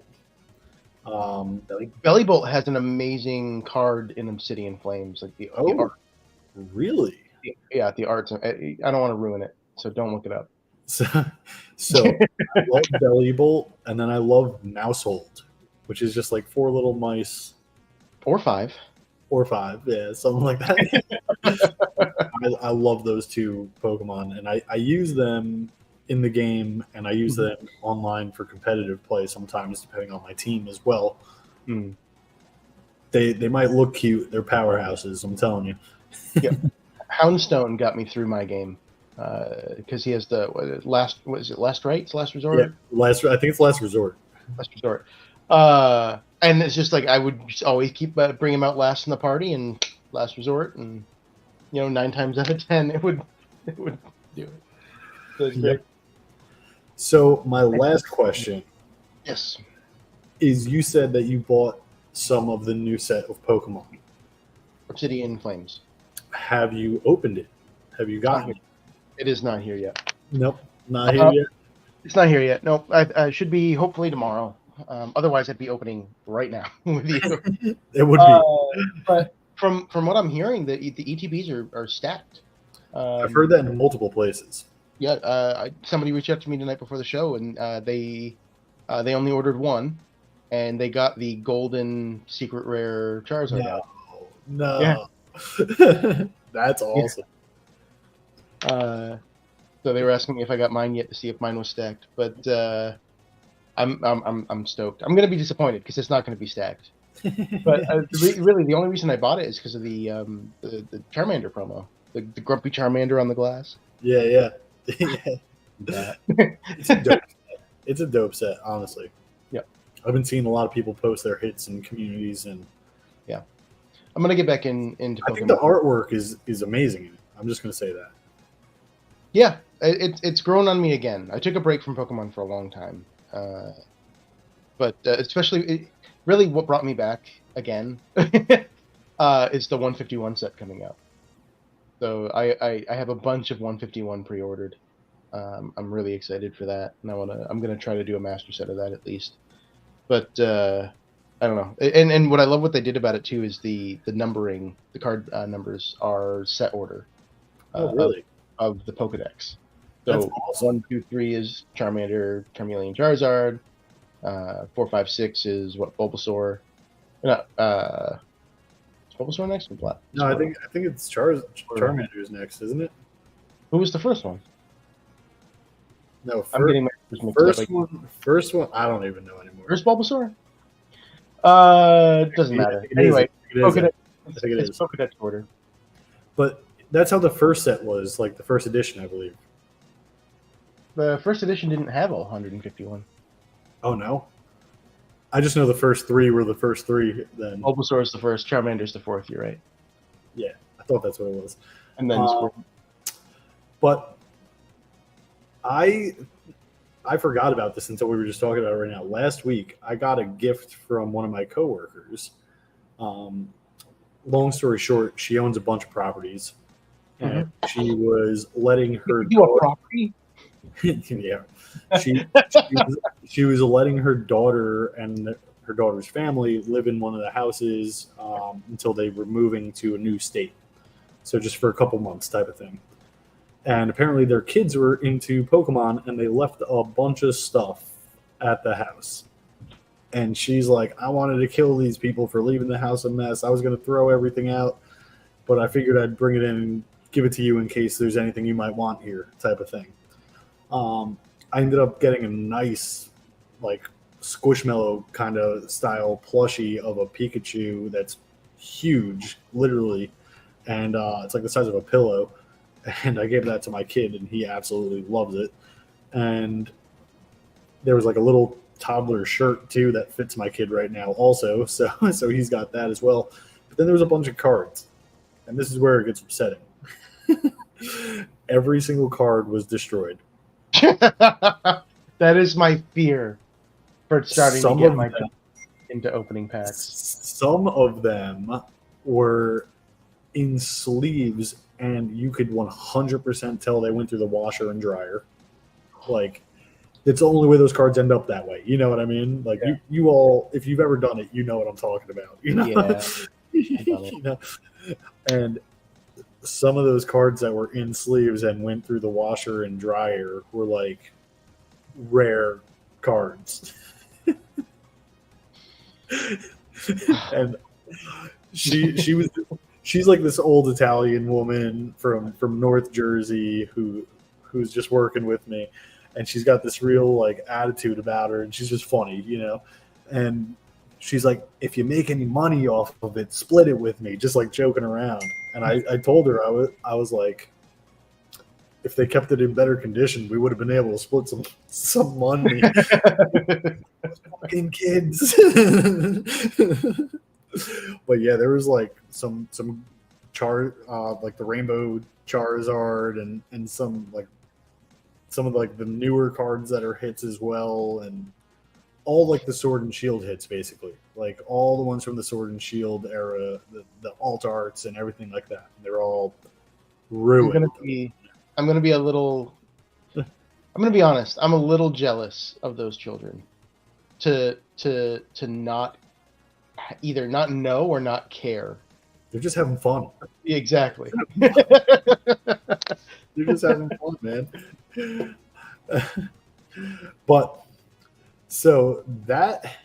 Bellybolt has an amazing card in Obsidian Flames, like the art. Really? Yeah, the arts. I don't want to ruin it, so don't look it up. So I love Bellybolt, and then I love Mousehold, which is just like 4 little mice. Or 5. Or 5, yeah, something like that. I love those two Pokemon, and I use them in the game, and I use them online for competitive play sometimes, depending on my team as well. They might look cute. They're powerhouses, I'm telling you. Yeah. Houndstone got me through my game. Because he has the last right? It's last resort. Yeah, I think it's last resort. Last resort. And it's just like I would just always keep bring him out last in the party and last resort, and 9 times out of 10 it would do it. So it's great. So my last question, yes, is you said that you bought some of the new set of Pokemon. Obsidian Flames. Have you opened it? Have you gotten it? It is not here yet. Nope, not here yet. It's not here yet. Nope. I should be hopefully tomorrow. Otherwise, I'd be opening right now with you. It would be. But from what I'm hearing, the ETBs are stacked. I've heard that in multiple places. Yeah, somebody reached out to me the night before the show, and they only ordered one, and they got the golden secret rare Charizard out. No. That's awesome. Yeah. So they were asking me if I got mine yet to see if mine was stacked, but I'm stoked. I'm gonna be disappointed because it's not gonna be stacked. But really, the only reason I bought it is because of the Charmander promo, the grumpy Charmander on the glass. Yeah. Yeah. It's a dope set, honestly. Yep. I've been seeing a lot of people post their hits in communities, and yeah, I'm gonna get back into Pokemon. I think the artwork is amazing. I'm just gonna say that. Yeah, it's grown on me again. I took a break from Pokemon for a long time, but especially really what brought me back again is the 151 set coming out. So I have a bunch of 151 pre-ordered. I'm really excited for that, and I'm gonna try to do a master set of that at least. But I don't know. And what I love what they did about it too is the numbering. The card numbers are set order. Oh, really? Of the Pokedex. That's So awesome. 1, 2, 3 is Charmander, Charmeleon, Charizard. 4, 5, 6 is what Bulbasaur. No, is Bulbasaur next? No, I think it's Charmander's next, isn't it? Who was the first one? No, I'm getting my first mixed up. First one. I don't even know anymore. First Bulbasaur? Doesn't matter. Anyway, Pokedex. It's Pokedex order. But that's how the first set was, like the first edition, I believe. The first edition didn't have all 151. Oh no, I just know the first three were the first three. Then Bulbasaur is the first, Charmander's the fourth. You're right. Yeah, I thought that's what it was. And then, but I forgot about this until we were just talking about it right now. Last week, I got a gift from one of my coworkers. Long story short, she owns a bunch of properties, and she was letting her property. Yeah, she was letting her daughter and her daughter's family live in one of the houses until they were moving to a new state. So just for a couple months type of thing. And apparently their kids were into Pokemon, and they left a bunch of stuff at the house. And she's like, I wanted to kill these people for leaving the house a mess. I was going to throw everything out, but I figured I'd bring it in and give it to you in case there's anything you might want here type of thing. I ended up getting a nice, like, Squishmallow kind of style plushie of a Pikachu that's huge, literally. And it's like the size of a pillow. And I gave that to my kid, and he absolutely loves it. And there was like a little toddler shirt too that fits my kid right now also. So he's got that as well. But then there was a bunch of cards. And this is where it gets upsetting. Every single card was destroyed. That is my fear for starting to get my kid into opening packs. Some of them were in sleeves, and you could 100% tell they went through the washer and dryer. Like, it's the only way those cards end up that way. You know what I mean? Like, yeah. you all, if you've ever done it, you know what I'm talking about. You know? Yeah. You know? And some of those cards that were in sleeves and went through the washer and dryer were like rare cards. And she's like this old Italian woman from North Jersey who's just working with me, and she's got this real like attitude about her, and she's just funny, you know. And she's like, if you make any money off of it, split it with me, just like joking around. And I told her I was like, if they kept it in better condition, we would have been able to split some money. Fucking kids. But yeah, there was like some like the Rainbow Charizard and some of like the newer cards that are hits as well, and all like the Sword and Shield hits, basically, like all the ones from the Sword and Shield era, the alt arts and everything like that. They're all ruined. I'm gonna be honest. I'm a little jealous of those children to not either not know or not care They're just having fun. Exactly. They're just having fun, man. But so that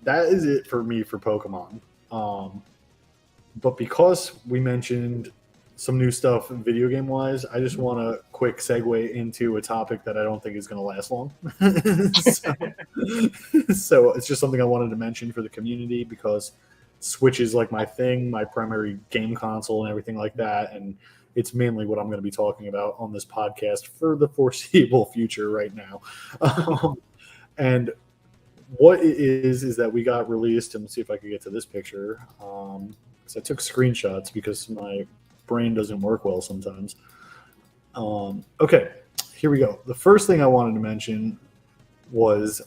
is it for me for Pokemon. But because we mentioned some new stuff video game wise, I just want to quick segue into a topic that I don't think is going to last long. So it's just something I wanted to mention for the community because Switch is like my thing, my primary game console and everything like that. And it's mainly what I'm going to be talking about on this podcast for the foreseeable future right now. And what it is that we got released, and let's see if I can get to this picture. Because I took screenshots because my brain doesn't work well sometimes. Okay, here we go. The first thing I wanted to mention was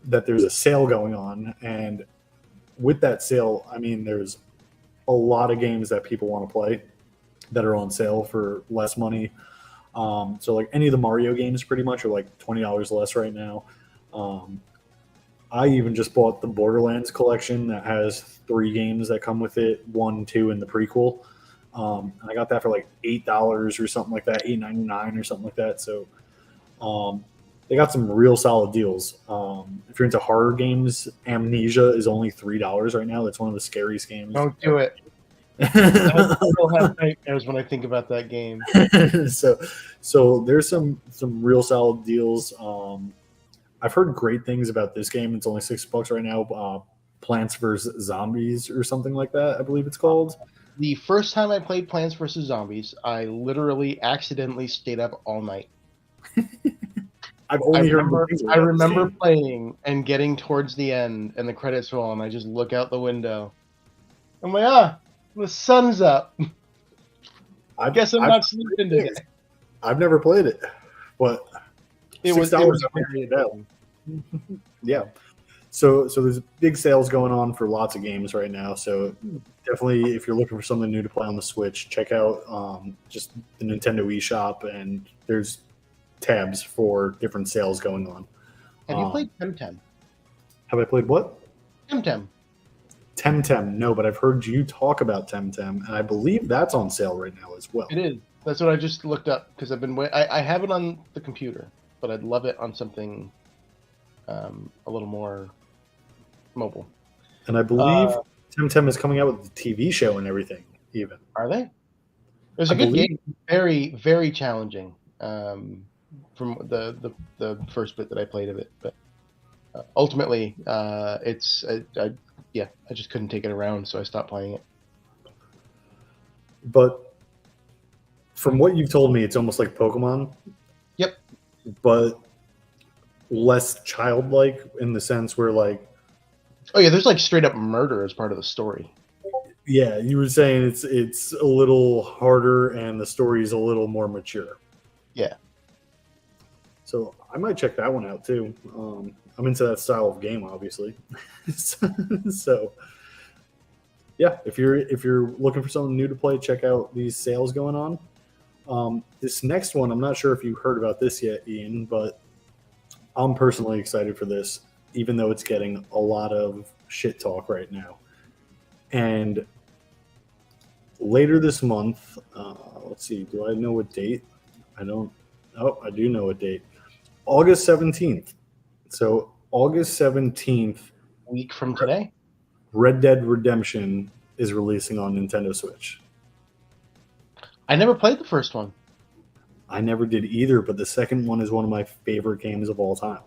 that there's a sale going on, and with that sale, I mean, there's a lot of games that people want to play that are on sale for less money. So like any of the Mario games pretty much are like $20 less right now. I even just bought the Borderlands collection that has 3 games that come with it, 1, 2, and the prequel. And I got that for like $8 or something like that, $8.99 or something like that. So they got some real solid deals. If you're into horror games, Amnesia is only $3 right now. That's one of the scariest games. Don't do it. I still have nightmares when I think about that game. So there's some real solid deals. I've heard great things about this game. It's only $6 right now. Plants vs. Zombies or something like that, I believe it's called. The first time I played Plants vs. Zombies, I literally accidentally stayed up all night. I remember playing and getting towards the end, and the credits roll, and I just look out the window. I'm like, the sun's up. I guess I'm not sleeping today. I've never played it, but it was very yeah. So there's big sales going on for lots of games right now. So definitely, if you're looking for something new to play on the Switch, check out just the Nintendo eShop, and there's tabs for different sales going on. Have you played Temtem? Have I played what? Temtem. Temtem, no, but I've heard you talk about Temtem, and I believe that's on sale right now as well. It is. That's what I just looked up because I've been. I have it on the computer, but I'd love it on something a little more mobile. And I believe Temtem is coming out with the TV show and everything. Even are they? There's a good game. Very, very challenging. From the first bit that I played of it, but ultimately, it's I just couldn't take it around, so I stopped playing it. But from what you've told me, it's almost like Pokemon. Yep. But less childlike in the sense where like. Oh yeah, there's like straight up murder as part of the story. Yeah, you were saying it's a little harder and the story is a little more mature. Yeah. So I might check that one out too. I'm into that style of game, obviously. So yeah, if you're looking for something new to play, check out these sales going on. This next one, I'm not sure if you heard about this yet, Ian, but I'm personally excited for this, even though it's getting a lot of shit talk right now. And later this month, let's see, do I know what date? I don't. Oh, I do know a date. August 17th. So August 17th. A week from today? Red Dead Redemption is releasing on Nintendo Switch. I never played the first one. I never did either, but the second one is one of my favorite games of all time.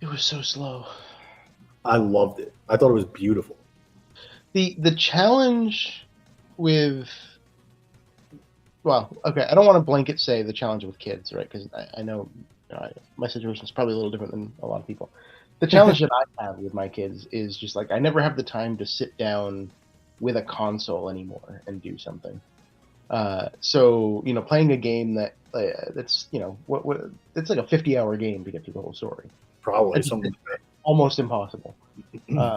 It was so slow. I loved it. I thought it was beautiful. The challenge with... Well, okay, I don't want to blanket say the challenge with kids, right? Because I know my situation is probably a little different than a lot of people. The challenge that I have with my kids is just like I never have the time to sit down with a console anymore and do something. So playing a game that's what it's like a 50-hour game to get through the whole story. Probably it's almost impossible.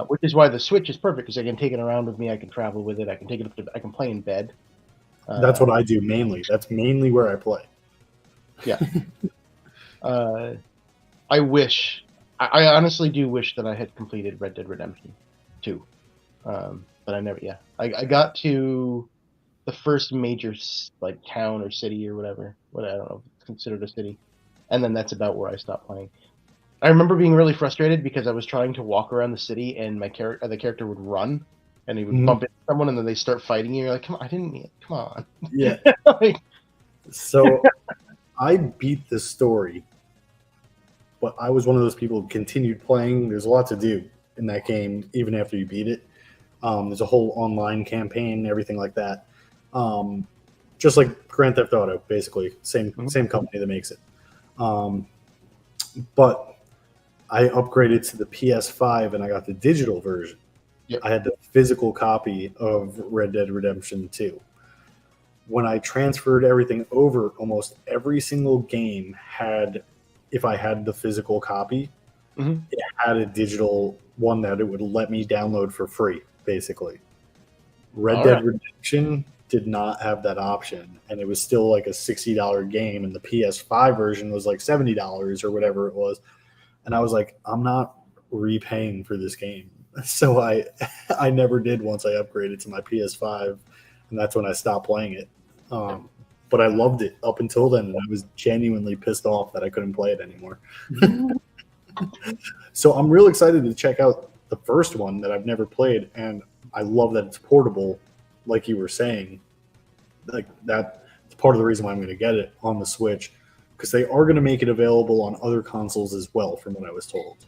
Which is why the Switch is perfect because I can take it around with me. I can travel with it. I can take it up to. I can play in bed. That's what I do mainly. That's mainly where I play. Yeah. I honestly do wish that I had completed Red Dead Redemption 2. but I never. Yeah, I got to the first major like town or city or whatever. What I don't know, if it's considered a city, and then that's about where I stopped playing. I remember being really frustrated because I was trying to walk around the city and the character would run and he would bump into someone and then they start fighting you. You're like, come on, I didn't. Come on. Yeah. Like, So I beat the story, but I was one of those people who continued playing. There's a lot to do in that game, even after you beat it. There's a whole online campaign, everything like that. Just like Grand Theft Auto, basically, same company that makes it. But I upgraded to the PS5 and I got the digital version. Yep. I had the physical copy of Red Dead Redemption 2. When I transferred everything over, almost every single game had, if I had the physical copy, it had a digital one that it would let me download for free, basically. Red Dead Redemption did not have that option, and it was still like a $60 game, and the PS5 version was like $70 or whatever it was. And I was like, I'm not repaying for this game. So I never did once I upgraded to my PS5, and that's when I stopped playing it. But I loved it up until then, and I was genuinely pissed off that I couldn't play it anymore. So I'm real excited to check out the first one that I've never played, and I love that it's portable, like you were saying. Like that's part of the reason why I'm going to get it on the Switch, because they are going to make it available on other consoles as well, from what I was told.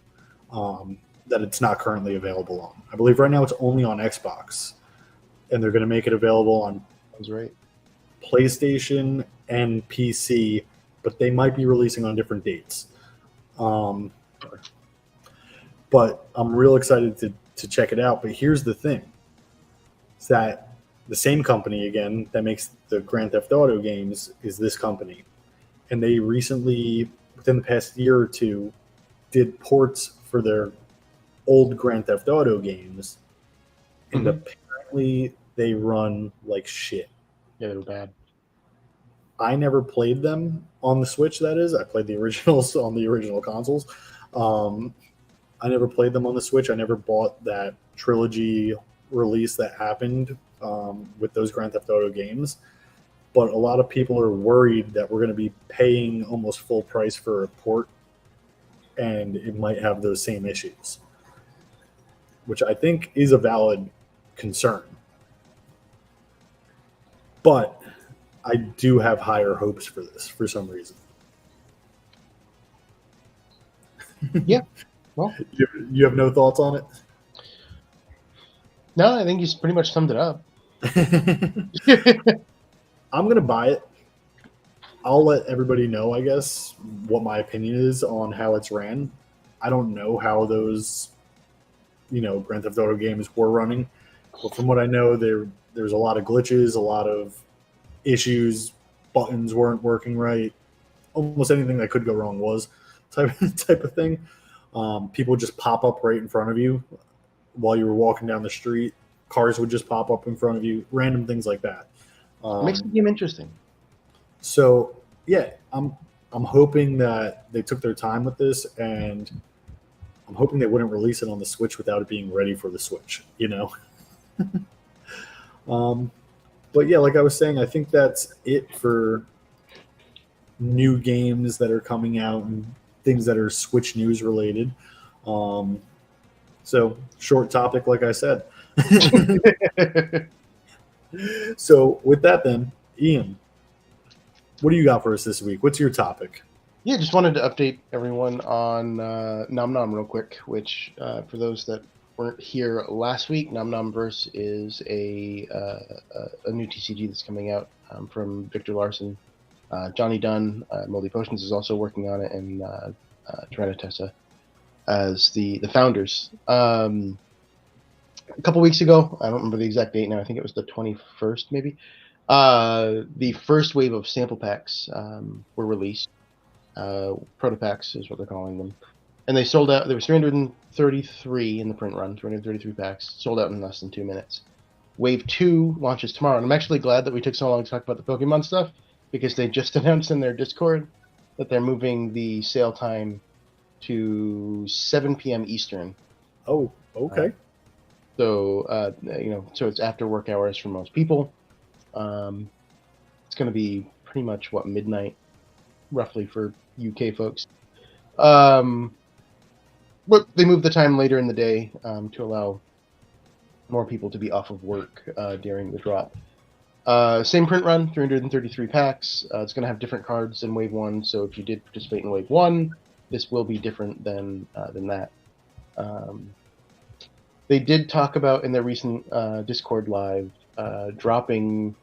That it's not currently available on. I believe right now it's only on Xbox, and they're going to make it available on PlayStation and PC, but they might be releasing on different dates. But I'm real excited to check it out. But here's the thing. It's that the same company, again, that makes the Grand Theft Auto games is this company. And they recently, within the past year or two, did ports for their old Grand Theft Auto games. And apparently they run like shit. Yeah, they were bad. I never played them on the Switch, that is. I played the originals on the original consoles. I never played them on the Switch. I never bought that trilogy release that happened with those Grand Theft Auto games. But a lot of people are worried that we're going to be paying almost full price for a port, and it might have those same issues, which I think is a valid concern. But I do have higher hopes for this for some reason. Yeah. Well, you have no thoughts on it? No, I think he's pretty much summed it up. I'm going to buy it. I'll let everybody know, I guess, what my opinion is on how it's ran. I don't know how those, Grand Theft Auto games were running. But from what I know, there's a lot of glitches, a lot of issues, buttons weren't working right. Almost anything that could go wrong was type of thing. People would just pop up right in front of you while you were walking down the street. Cars would just pop up in front of you, random things like that. Makes the game interesting. So yeah, I'm hoping that they took their time with this, and I'm hoping they wouldn't release it on the Switch without it being ready for the Switch. But yeah, like I was saying, I think that's it for new games that are coming out and things that are Switch news related. So short topic, like I said. So with that then, Ian, what do you got for us this week? What's your topic? Yeah, just wanted to update everyone on Nom Nom real quick, which for those that weren't here last week, Nom Nom Verse is a new TCG that's coming out from Victor Larson. Johnny Dunn, Moldy Potions, is also working on it, and Tessa as the founders. A couple weeks ago, I don't remember the exact date now, I think it was the 21st maybe, the first wave of sample packs were released. Protopacks is what they're calling them. And they sold out. There was 333 in the print run, 333 packs, sold out in less than 2 minutes. Wave 2 launches tomorrow, and I'm actually glad that we took so long to talk about the Pokemon stuff, because they just announced in their Discord that they're moving the sale time to 7 p.m. Eastern. Oh, okay. So so it's after work hours for most people. It's going to be pretty much midnight, roughly for UK folks. But they moved the time later in the day to allow more people to be off of work during the drop. Same print run, 333 packs. It's going to have different cards than Wave 1, so if you did participate in Wave 1, this will be different than that. They did talk about in their recent Discord live dropping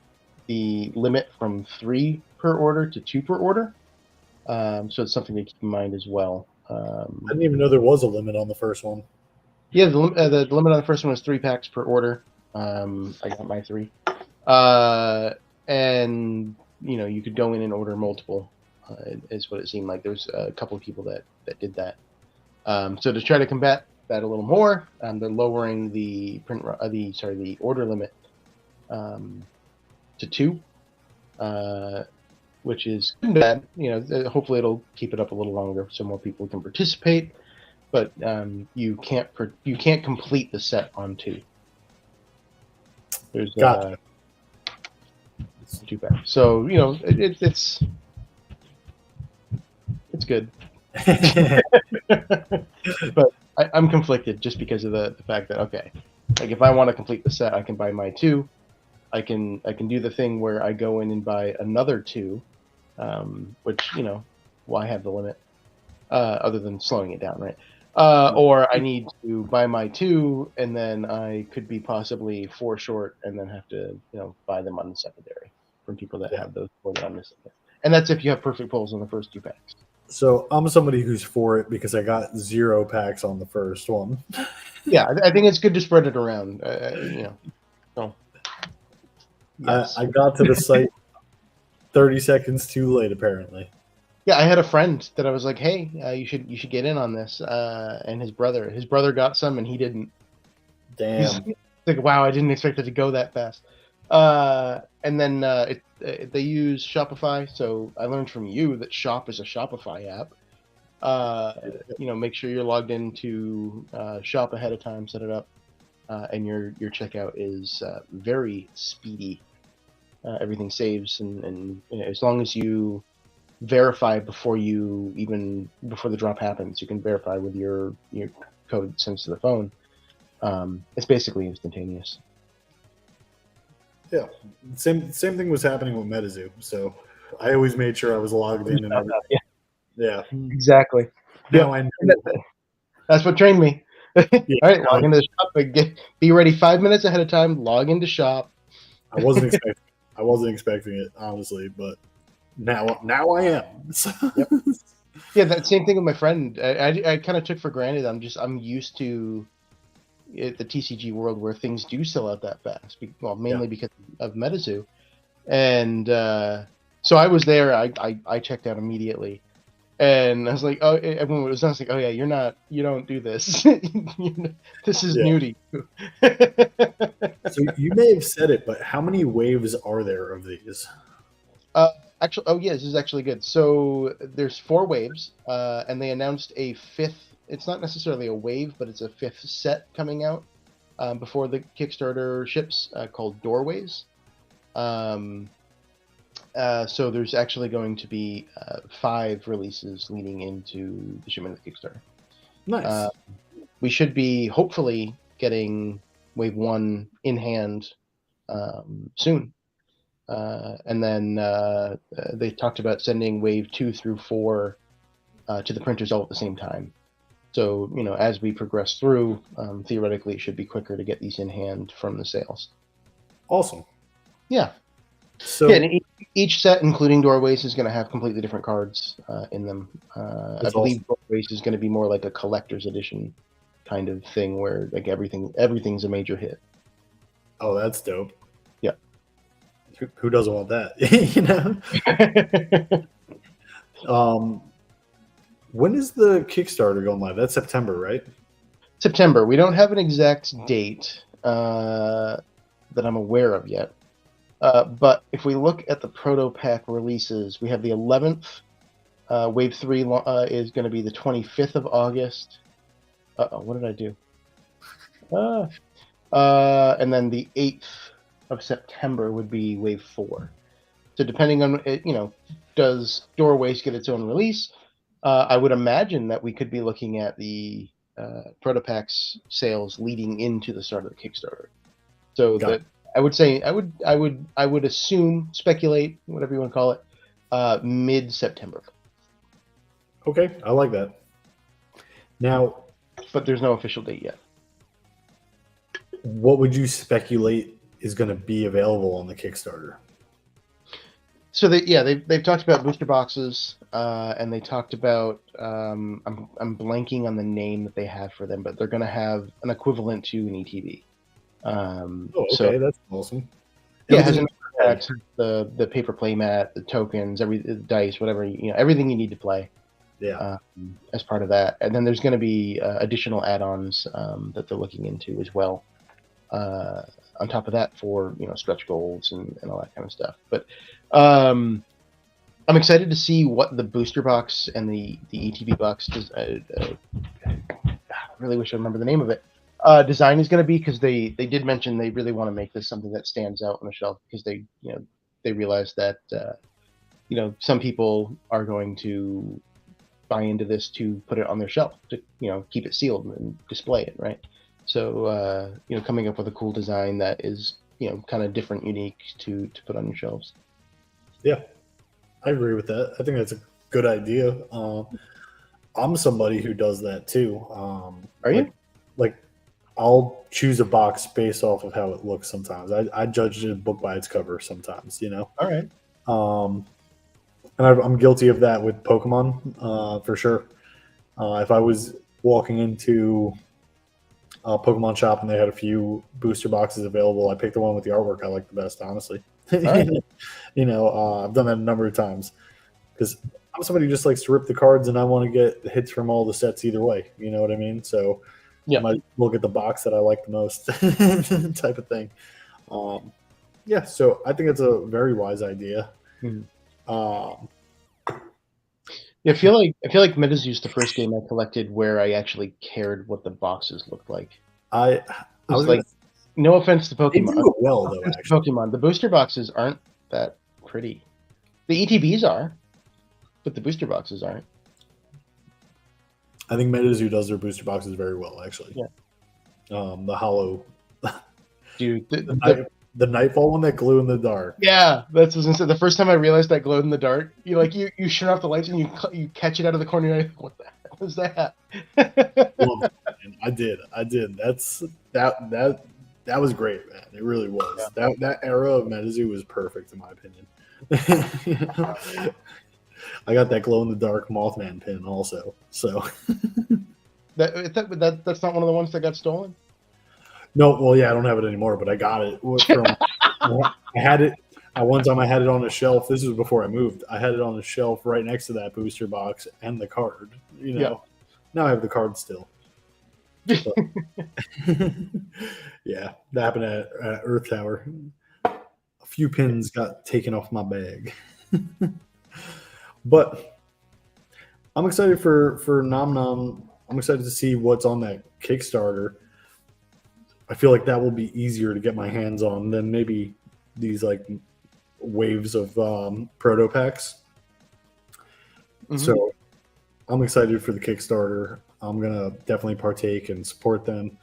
the limit from 3 per order to 2 per order. So it's something to keep in mind as well. I didn't even know there was a limit on the first one. Yeah, the limit on the first one was 3 packs per order. I got my 3. And you could go in and order multiple. Is what it seemed like. There's a couple of people that did that. So to try to combat that a little more, they're lowering the the order limit to 2, which is bad. Hopefully it'll keep it up a little longer so more people can participate. But you can't complete the set on 2. There's Gotcha. it's too bad. So it's good. But I'm conflicted just because of the fact that like if I want to complete the set, I can buy my 2. I can do the thing where I go in and buy another 2, which why have the limit other than slowing it down, right? Or I need to buy my 2, and then I could be possibly 4 short, and then have to buy them on the secondary from people that have those 4 that I'm missing. And that's if you have perfect pulls on the first 2 packs. So I'm somebody who's for it because I got 0 packs on the first one. Yeah, I think it's good to spread it around. So yes. I got to the site 30 seconds too late, apparently. Yeah, I had a friend that I was like, "Hey, you should get in on this." And his brother got some, and he didn't. Damn. He's like, wow, I didn't expect it to go that fast. And then they use Shopify, so I learned from you that Shop is a Shopify app. Make sure you're logged into Shop ahead of time, set it up, and your checkout is very speedy. Everything saves, and as long as you verify before the drop happens, you can verify with your code sent to the phone. It's basically instantaneous. Yeah, same thing was happening with MetaZoo, so I always made sure I was logged in and everything. Yeah, exactly. Now I know. That's what trained me. Yeah, all right, log into the shop. Be ready 5 minutes ahead of time. Log into Shop. I wasn't expecting it, honestly, but now I am. So. Yep. Yeah, that same thing with my friend. I kind of took for granted. I'm used to the TCG world where things do sell out that fast. Well, mainly because of MetaZoo, and so I was there. I checked out immediately, and I was like, oh, everyone was like, oh yeah, you don't do this. This is new to you. So you may have said it, but how many waves are there of these? Actually, this is actually good. So there's 4 waves, and they announced a 5th. It's not necessarily a wave, but it's a 5th set coming out before the Kickstarter ships, called Doorways. So there's actually going to be 5 releases leading into the shipment of the Kickstarter. Nice. We should be hopefully getting Wave 1 in hand soon. And then they talked about sending Wave 2 through 4 to the printers all at the same time. So, as we progress through, theoretically, it should be quicker to get these in hand from the sales. Awesome. Yeah. So and each set, including Doorways, is going to have completely different cards in them. I believe awesome. Doorways is going to be more like a collector's edition kind of thing where like everything's a major hit. Oh, that's dope. Yeah. Who doesn't want that? When is the Kickstarter going live? That's September, right? September. We don't have an exact date that I'm aware of yet. But if we look at the proto pack releases, we have the 11th. Wave 3 is going to be the 25th of August. What did I do? and then the 8th of September would be Wave 4. So depending on it, does Doorways get its own release? I would imagine that we could be looking at the Protopacks sales leading into the start of the Kickstarter. So Got that I would say I would assume, speculate, whatever you want to call it, mid-September. Okay, I like that. Now, but there's no official date yet. What would you speculate is going to be available on the Kickstarter? So they've talked about booster boxes, and they talked about I'm blanking on the name that they have for them, but they're going to have an equivalent to an ETB. Okay, that's awesome. Yeah, it has the paper play mat, the tokens, the dice, whatever, everything you need to play. Yeah. As part of that, and then there's going to be additional add-ons that they're looking into as well. On top of that, for stretch goals and all that kind of stuff. But I'm excited to see what the booster box and the ETB box does. I really wish I remember the name of it. Design is going to be, because they did mention they really want to make this something that stands out on the shelf, because they realize that some people are going to buy into this to put it on their shelf to keep it sealed and display it, right? So coming up with a cool design that is kind of different, unique to put on your shelves. Yeah, I agree with that. I think that's a good idea. I'm somebody who does that too. Are you? Like, I'll choose a box based off of how it looks. Sometimes I judge a book by its cover. Sometimes, All right. And I'm guilty of that with Pokemon, for sure. If I was walking into a Pokemon shop and they had a few booster boxes available, I picked the one with the artwork I like the best, honestly. Right. I've done that a number of times because I'm somebody who just likes to rip the cards, and I want to get the hits from all the sets either way. You know what I mean? So yeah, I might look at the box that I like the most, type of thing. Yeah, so I think it's a very wise idea. Mm-hmm. I feel like MetaZoo's the first game I collected where I actually cared what the boxes looked like. I was like, no offense to Pokemon. They do it well, though. Actually, Pokemon, the booster boxes aren't that pretty. The ETBs are, but the booster boxes aren't. I think MetaZoo does their booster boxes very well, actually. Yeah. The hollow, dude, the Nightfall one that glue in the dark. Yeah, that's what I was gonna say. The first time I realized that glowed in the dark, you shut off the lights and you catch it out of the corner. And you're like, what the hell was that? I did. That was great, man. It really was. Yeah. That era of MetaZoo was perfect, in my opinion. I got that glow in the dark Mothman pin also. So that's not one of the ones that got stolen. No, well, yeah, I don't have it anymore, but I got it from. I had it one time. I had it on a shelf. This was before I moved. I had it on a shelf right next to that booster box and the card. Now I have the card still. So. Yeah, that happened at Earth Tower. A few pins got taken off my bag, but I'm excited for Nom Nom. I'm excited to see what's on that Kickstarter. I feel like that will be easier to get my hands on than maybe these waves of proto packs. Mm-hmm. So I'm excited for the Kickstarter. I'm gonna definitely partake and support them.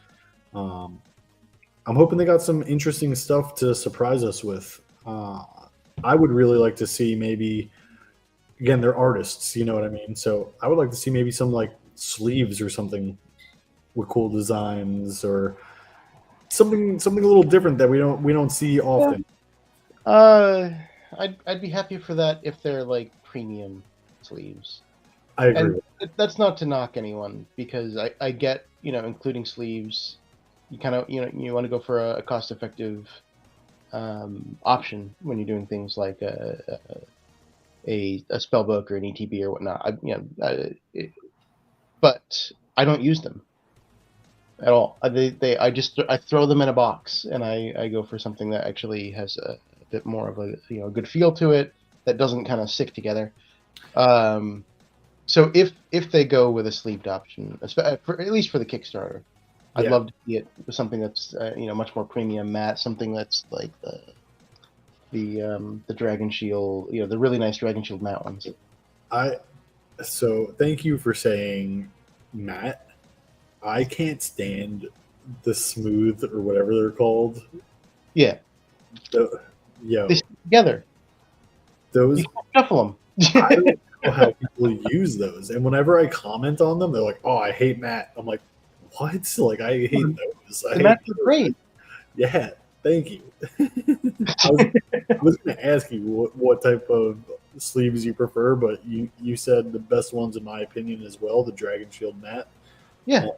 I'm hoping they got some interesting stuff to surprise us with. I would really like to see maybe, again, they're artists, you know what I mean? So I would like to see maybe some sleeves or something with cool designs, or something a little different that we don't see often. I'd be happy for that if they're premium sleeves. I agree. And that's not to knock anyone, because I get including sleeves. You kind of you want to go for a cost-effective option when you're doing things like a spell book or an ETB or whatnot. But I don't use them at all. I throw them in a box, and I go for something that actually has a bit more of a good feel to it, that doesn't kind of stick together. So if they go with a sleeved option, at least for the Kickstarter, I'd Yeah. love to see it with something that's much more premium matte, something that's like the Dragon Shield, the really nice Dragon Shield matte ones. So thank you for saying matte. I can't stand the smooth or whatever they're called. Yeah, Yo, they stick together. those You can't shuffle them. I don't know how people use those. And whenever I comment on them, they're like, "Oh, I hate matte." I'm like, "What?" Like I hate those. I The hate mattes are those. great. Yeah, thank you. I was going to ask you what type of sleeves you prefer, but you said the best ones, in my opinion, as well, the Dragon Shield matte. Yeah.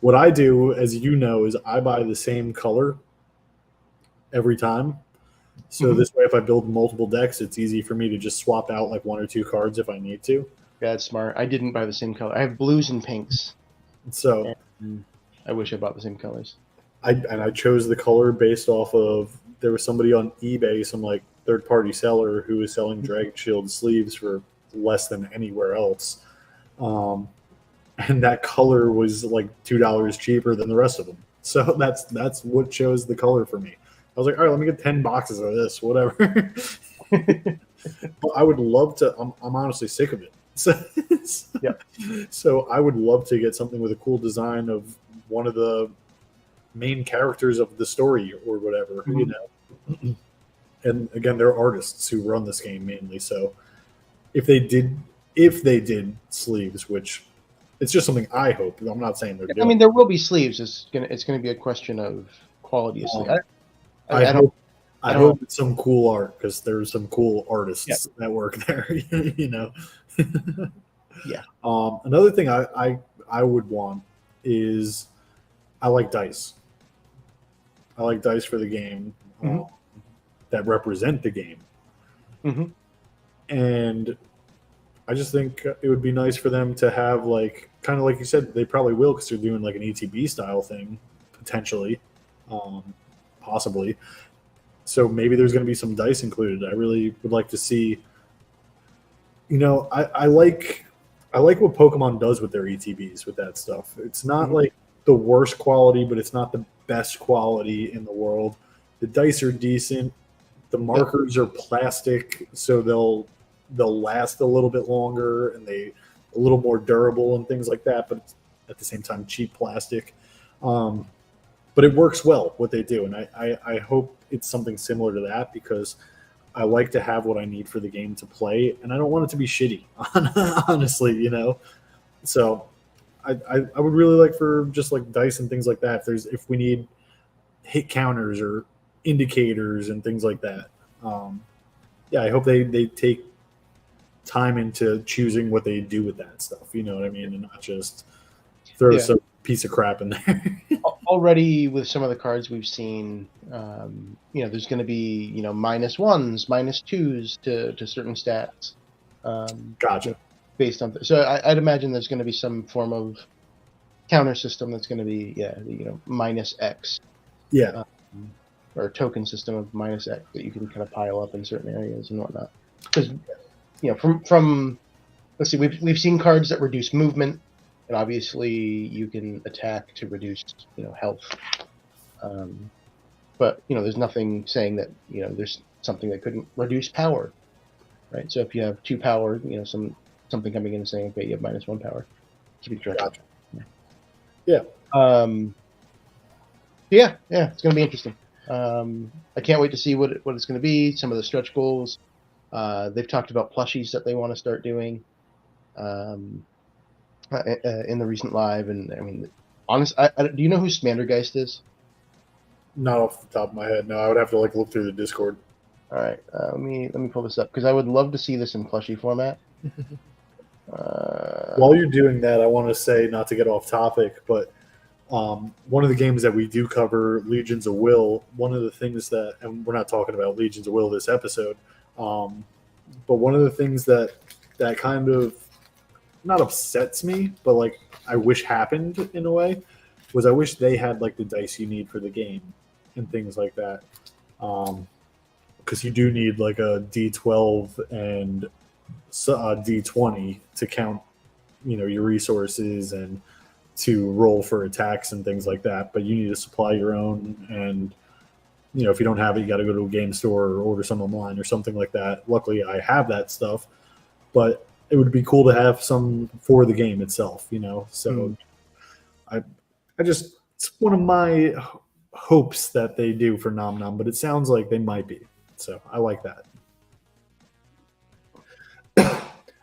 What I do, as you know, is I buy the same color every time. So this way, if I build multiple decks, it's easy for me to just swap out like 1 or 2 cards if I need to. That's smart. I didn't buy the same color. I have blues and pinks. So And I wish I bought the same colors. I chose the color based off of, there was somebody on eBay, some like third party seller, who was selling Dragon Shield sleeves for less than anywhere else. And that color was like $2 cheaper than the rest of them. So that's what chose the color for me. I was like, all right, let me get 10 boxes of this, whatever. I would love to. I'm honestly sick of it. So I would love to get something with a cool design of one of the main characters of the story or whatever, you know. And again, they're artists who run this game mainly. So if they did sleeves, which it's just something I hope. I'm not saying they're doing. I mean, there will be sleeves. It's gonna be a question of quality of sleeve. I hope it's some cool art, because there's some cool artists that work there. You know. Yeah. Another thing I would want is, I like dice. I like dice for the game that represent the game. And I just think it would be nice for them to have, like, kind of like you said, they probably will, because they're doing like an ETB style thing, potentially, possibly. So maybe there's going to be some dice included. I really would like to see. You know, I like what Pokemon does with their ETBs with that stuff. It's not like the worst quality, but it's not the best quality in the world. The dice are decent. The markers are plastic, so they'll last a little bit longer, and they a little more durable and things like that. But it's, at the same time, cheap plastic. But it works well what they do, and I hope it's something similar to that, because I like to have what I need for the game to play, and I don't want it to be shitty, honestly, you know. So I would really like for just like dice and things like that. If we need hit counters or indicators and things like that. Yeah, I hope they take time into choosing what they do with that stuff. You know what I mean, and not just throw some piece of crap in there. Already with some of the cards we've seen, there's going to be -1s, -2s to certain stats. Gotcha. Based on so I'd imagine there's going to be some form of counter system that's going to be -X. Yeah. Or a token system of -X that you can kind of pile up in certain areas and whatnot. Because from let's see, we've seen cards that reduce movement, and obviously you can attack to reduce health. But there's nothing saying that there's something that couldn't reduce power, right? So if you have 2 power, something coming in and saying, okay, you have -1 power. Keep it direct. Gotcha. Yeah. Yeah, it's going to be interesting. I can't wait to see what it's going to be. Some of the stretch goals. They've talked about plushies that they want to start doing in the recent live. And I mean, honestly, do you know who Smandergeist is? Not off the top of my head. No, I would have to look through the Discord. All right, let me pull this up, because I would love to see this in plushie format. While you're doing that, I want to say, not to get off topic, but one of the games that we do cover, Legions of Will, one of the things that, and we're not talking about Legions of Will this episode, but one of the things that kind of not upsets me, but I wish happened in a way, was I wish they had the dice you need for the game and things like that. Because you do need a D12 and a D20 to count, your resources and to roll for attacks and things like that, but you need to supply your own. And if you don't have it, you got to go to a game store or order some online or something like that. Luckily, I have that stuff, but it would be cool to have some for the game itself. So I just it's one of my hopes that they do for Nom Nom, but it sounds like they might be. So I like that.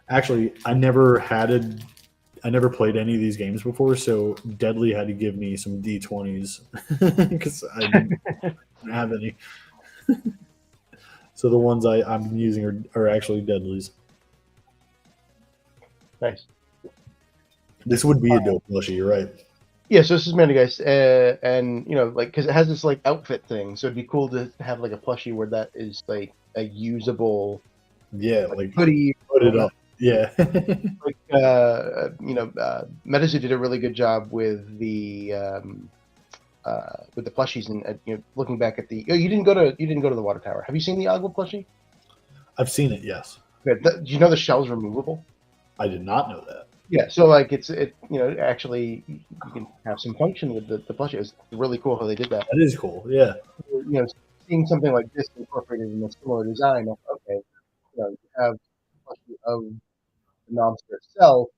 Actually, I never played any of these games before, so Deadly had to give me some D20s because I didn't have any. So the ones I'm using are actually Deadlies. Nice. This would be a dope plushie, you're right. Yeah, so this is Mandygeist, and because it has this like outfit thing, so it'd be cool to have like a plushie where that is like a usable, like hoodie. Put it up, yeah. Like Metazu did a really good job with the plushies, and looking back at the you didn't go to the water tower. Have you seen the Agua plushie? I've seen it, yes. Good. Do you know the shell's removable? I did not know that. Yeah, so like actually you can have some function with the plushie. It's really cool how they did that. That is cool, yeah. Seeing something like this incorporated in a similar design. Okay, you have a plushie of the monster itself,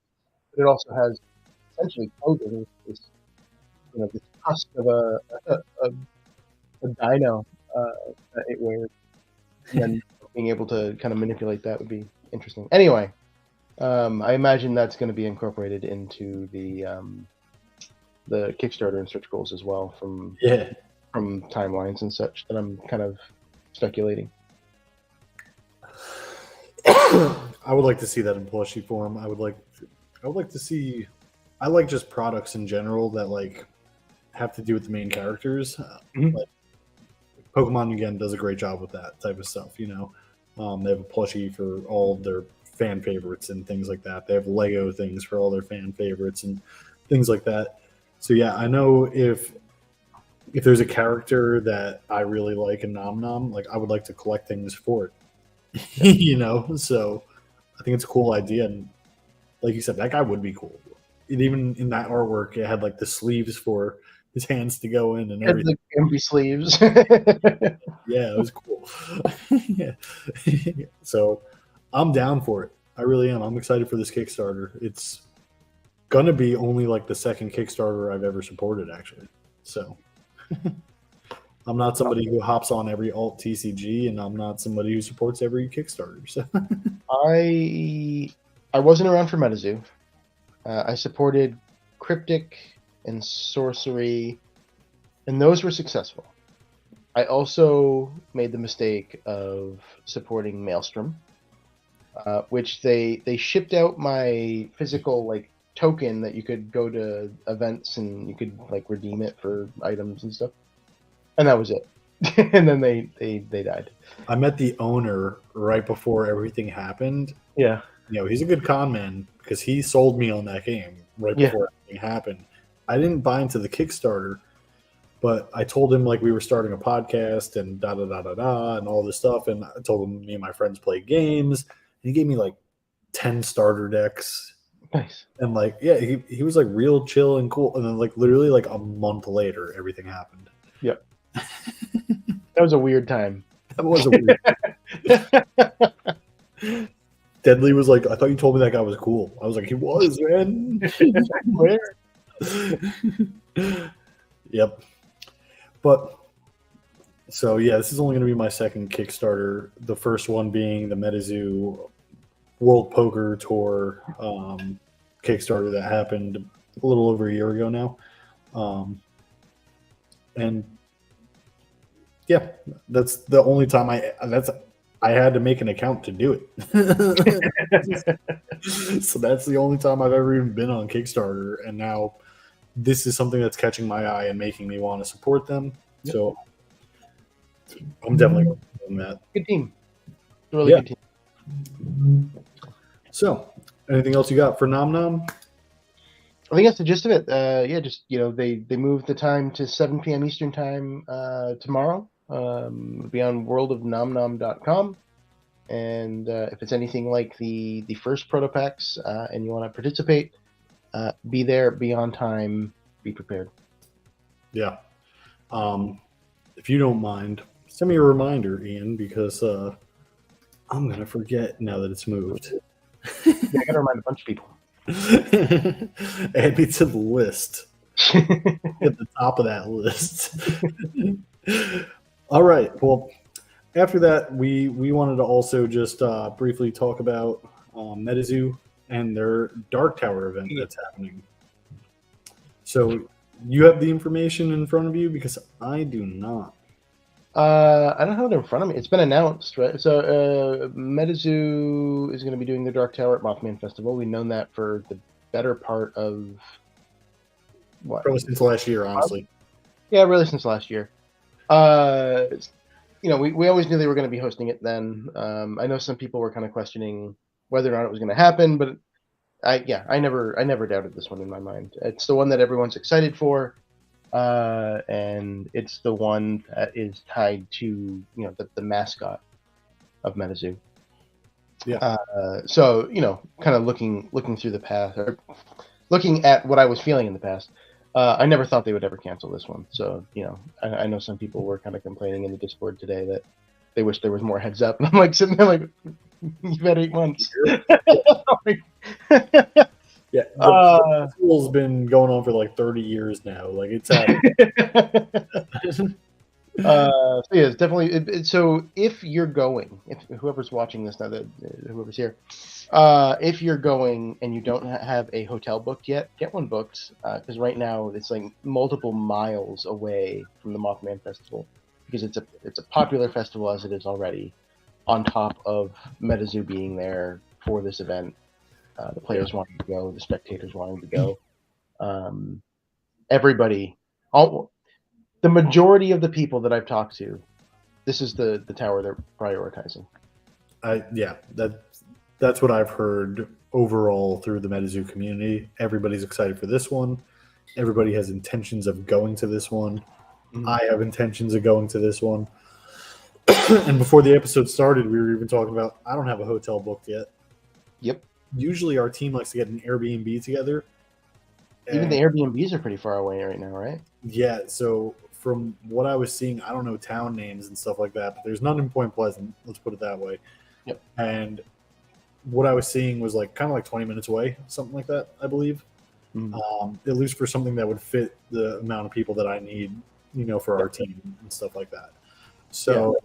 but it also has essentially clothing. This husk of a dino that it wears, and then being able to kind of manipulate that would be interesting. Anyway. I imagine that's going to be incorporated into the Kickstarter and stretch goals as well from timelines and such that I'm kind of speculating. I would like to see that in plushie form. I would like to see. I like just products in general that like have to do with the main characters. Like Pokemon again does a great job with that type of stuff. They have a plushie for all of their fan favorites and things like that. They have Lego things for all their fan favorites and things like that. So yeah, I know if there's a character that I really like in Nom Nom, like I would like to collect things for it. So I think it's a cool idea, and like you said, that guy would be cool. Even in that artwork, it had like the sleeves for his hands to go in and everything. Like empty sleeves. Yeah, it was cool. Yeah. So I'm down for it. I really am. I'm excited for this Kickstarter. It's gonna be only like the second Kickstarter I've ever supported, actually. So I'm not somebody who hops on every alt TCG, and I'm not somebody who supports every Kickstarter. So I wasn't around for Metazu. I supported Cryptic and Sorcery, and those were successful. I also made the mistake of supporting Maelstrom. Which they shipped out my physical like token that you could go to events and you could like redeem it for items and stuff, and that was it. And then they died. I met the owner right before everything happened. Yeah, he's a good con man because he sold me on that game right before everything happened. I didn't buy into the Kickstarter, but I told him like we were starting a podcast and da da da da da and all this stuff, and I told him me and my friends play games. He gave me like 10 starter decks. Nice. And like, yeah, he was like real chill and cool. And then like literally like a month later, everything happened. Yep. That was a weird time. That was a weird Deadly was like, I thought you told me that guy was cool. I was like, he was, man. Where? Yep. But so yeah, this is only going to be my second Kickstarter. The first one being the Metazu World Poker Tour Kickstarter that happened a little over a year ago now. And yeah, that's the only time I had to make an account to do it. So that's the only time I've ever even been on Kickstarter, and now this is something that's catching my eye and making me want to support them. Yep. So I'm definitely going to be doing that. Good team. Really good team. So, anything else you got for Nom Nom? I think that's the gist of it. Just they moved the time to 7 p.m. Eastern time tomorrow. It'll be on worldofnomnom.com. And if it's anything like the first protopacks and you want to participate, Be there, be on time, be prepared. Yeah. If you don't mind, send me a reminder, Ian, because I'm gonna forget now that it's moved. Yeah, I gotta remind a bunch of people. Add me to the list. At the top of that list. All right. Well, after that, we wanted to also just briefly talk about MetaZoo and their Dark Tower event that's happening. So you have the information in front of you because I do not. I don't have it in front of me. It's been announced, right? So MetaZoo is going to be doing the Dark Tower at Mothman Festival. We've known that for the better part of what? Probably since last year, honestly. Yeah, really since last year. We always knew they were going to be hosting it then. I know some people were kind of questioning whether or not it was going to happen, but I never doubted this one in my mind. It's the one that everyone's excited for. And it's the one that is tied to the mascot of MetaZoo. Yeah. So kind of looking through the past, or looking at what I was feeling in the past, I never thought they would ever cancel this one. So I know some people were kind of complaining in the Discord today that they wish there was more heads up, and I'm like sitting there like, you've had 8 months. Yeah, the festival's been going on for like 30 years now. Like it's so yeah, it's definitely. So if you're going, if whoever's watching this now, that whoever's here, if you're going and you don't have a hotel booked yet, get one booked, because right now it's like multiple miles away from the Mothman Festival, because it's a popular festival as it is already, on top of MetaZoo being there for this event. The players wanting to go, the spectators wanting to go. Everybody, the majority of the people that I've talked to, this is the tower they're prioritizing. That's what I've heard overall through the MetaZoo community. Everybody's excited for this one. Everybody has intentions of going to this one. Mm-hmm. I have intentions of going to this one. And before the episode started, we were even talking about, I don't have a hotel booked yet. Yep. Usually our team likes to get an Airbnb together. Even the Airbnbs are pretty far away right now, right? Yeah, so from what I was seeing, I don't know town names and stuff like that, but there's none in Point Pleasant, let's put it that way. Yep. And what I was seeing was like kind of like 20 minutes away, something like that, I believe. Mm-hmm. At least for something that would fit the amount of people that I need, for our team and stuff like that. So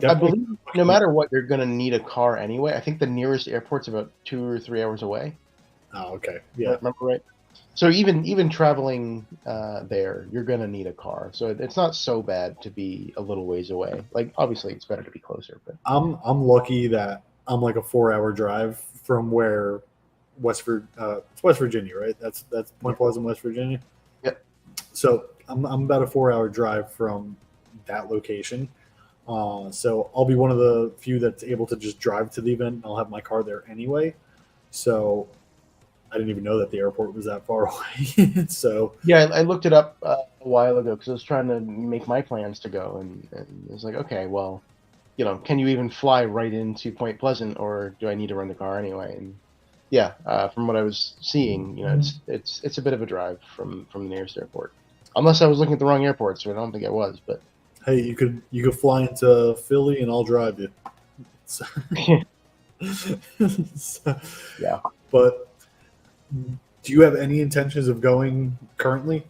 I believe no matter what, you're going to need a car anyway. I think the nearest airport's about 2 or 3 hours away. Oh, okay. Yeah. Remember right? So even traveling there, you're going to need a car. So it's not so bad to be a little ways away. Like, obviously, it's better to be closer. But I'm lucky that I'm like a 4-hour drive from where it's West Virginia, right? That's Point Pleasant, West Virginia. Yep. So I'm about a 4-hour drive from that location. So I'll be one of the few that's able to just drive to the event. I'll have my car there anyway. So I didn't even know that the airport was that far away. So yeah, I looked it up a while ago because I was trying to make my plans to go, and it was like, okay, well, can you even fly right into Point Pleasant, or do I need to rent a car anyway? And yeah, from what I was seeing, it's a bit of a drive from the nearest airport, unless I was looking at the wrong airport, so I don't think I was, but. Hey, you could fly into Philly and I'll drive you. So, yeah. But do you have any intentions of going currently?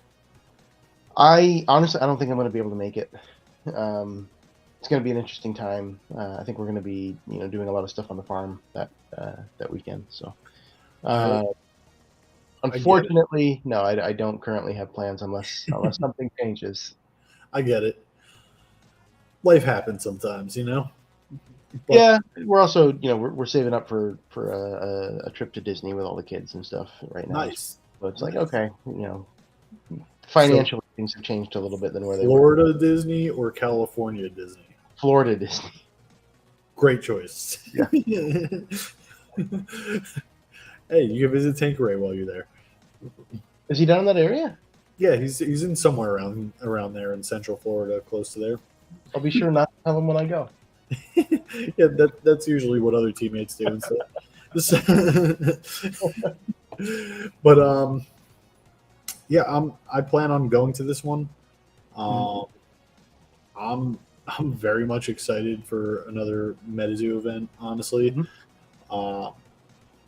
I honestly don't think I'm going to be able to make it. It's going to be an interesting time. I think we're going to be doing a lot of stuff on the farm that weekend. So unfortunately, no, I don't currently have plans unless something changes. I get it. Life happens sometimes, But, yeah, we're also, we're saving up for a trip to Disney with all the kids and stuff right now. Nice. So it's like, okay, financially things have changed a little bit than where they were. Florida Disney or California Disney? Florida Disney. Great choice. Yeah. Hey, you can visit Tanqueray while you're there. Is he down in that area? Yeah, he's in somewhere around there in Central Florida, close to there. I'll be sure not to tell him when I go. Yeah, that's usually what other teammates do. But yeah, I plan on going to this one. Um, I'm very much excited for another MetaZoo event. Honestly, Mhm. uh,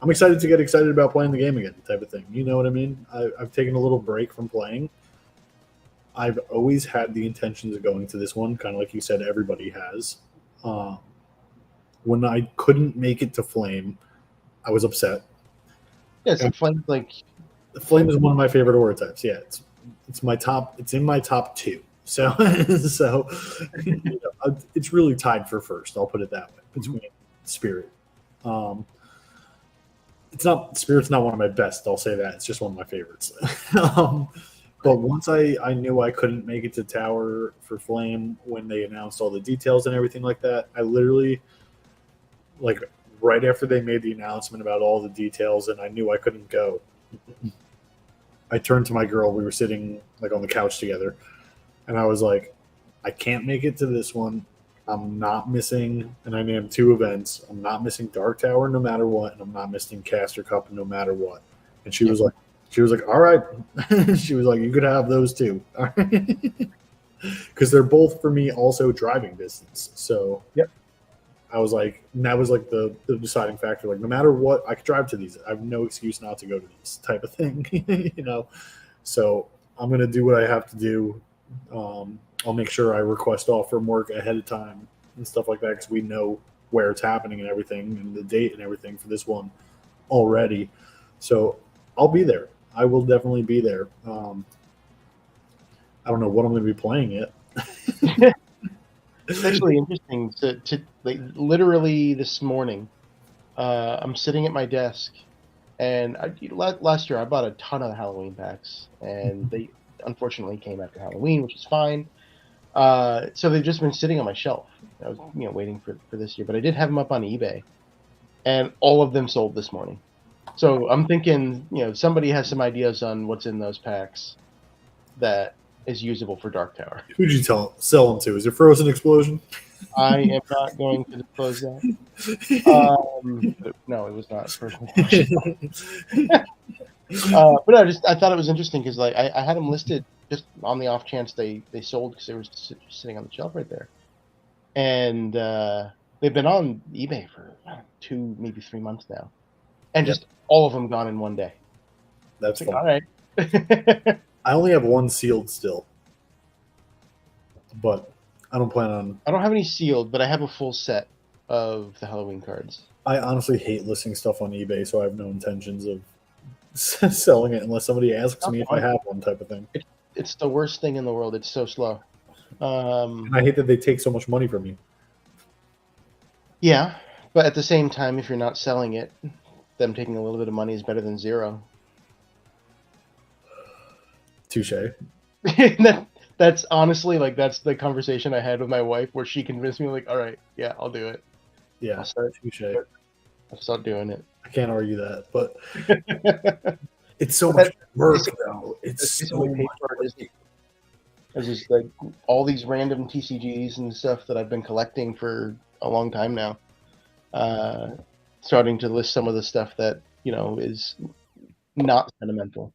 I'm excited to get excited about playing the game again, type of thing. You know what I mean? I've taken a little break from playing. I've always had the intentions of going to this one, kind of like you said, everybody has. Uh, when I couldn't make it to Flame, I was upset. Yeah, it's And fun. Like, Flame is one of my favorite aura types. Yeah, it's my top. It's in my top two. So so it's really tied for first. I'll put it that way between Spirit. Um, it's not Spirit's not one of my best. I'll say that it's just one of my favorites. um, but once I knew I couldn't make it to Tower for Flame when they announced all the details and everything like that, I literally like right after they made the announcement about all the details and I knew I couldn't go. I turned to my girl. We were sitting like on the couch together, and I was like, I can't make it to this one. I'm not missing, and I named two events. I'm not missing Dark Tower no matter what, and I'm not missing Caster Cup no matter what. And she was like, all right. She was like, you could have those two, because they're both for me also driving distance. So Yep. I was like, and that was like the deciding factor. Like, no matter what, I could drive to these. I have no excuse not to go to these type of thing, you know. So I'm gonna do what I have to do. I'll make sure I request off from work ahead of time and stuff like that because we know where it's happening and everything and the date and everything for this one already. So I'll be there. I will definitely be there. I don't know what I'm going to be playing yet. it's actually interesting to like literally this morning. I'm sitting at my desk, and last year I bought a ton of Halloween packs, and they unfortunately came after Halloween, which is fine. So they've just been sitting on my shelf. I was, waiting for this year, but I did have them up on eBay, and all of them sold this morning. So I'm thinking, somebody has some ideas on what's in those packs that is usable for Dark Tower. Who'd you sell them to? Is it Frozen Explosion? I am not going to disclose that. No, it was not personal. But I thought it was interesting because like I had them listed just on the off chance they sold because they were sitting on the shelf right there, and they've been on eBay for 2 maybe 3 months now, and Yep. just all of them gone in one day. That's Like, fine. all right. I only have one sealed still, but I don't plan on. I don't have any sealed, but I have a full set of the Halloween cards. I honestly hate listing stuff on eBay, so I have no intentions of selling it unless somebody asks me if I have one, type of thing. It's the worst thing in the world. It's so slow. And I hate that they take so much money from you. Yeah, but at the same time, if you're not selling it, them taking a little bit of money is better than zero. Touche. That's honestly like that's the conversation I had with my wife where she convinced me like, all right, yeah, I'll do it. Yeah, touche. I'll start doing it. I can't argue that, but it's so much work, though. It's so much work. It's just like all these random TCGs and stuff that I've been collecting for a long time now. Starting to list some of the stuff that is not sentimental,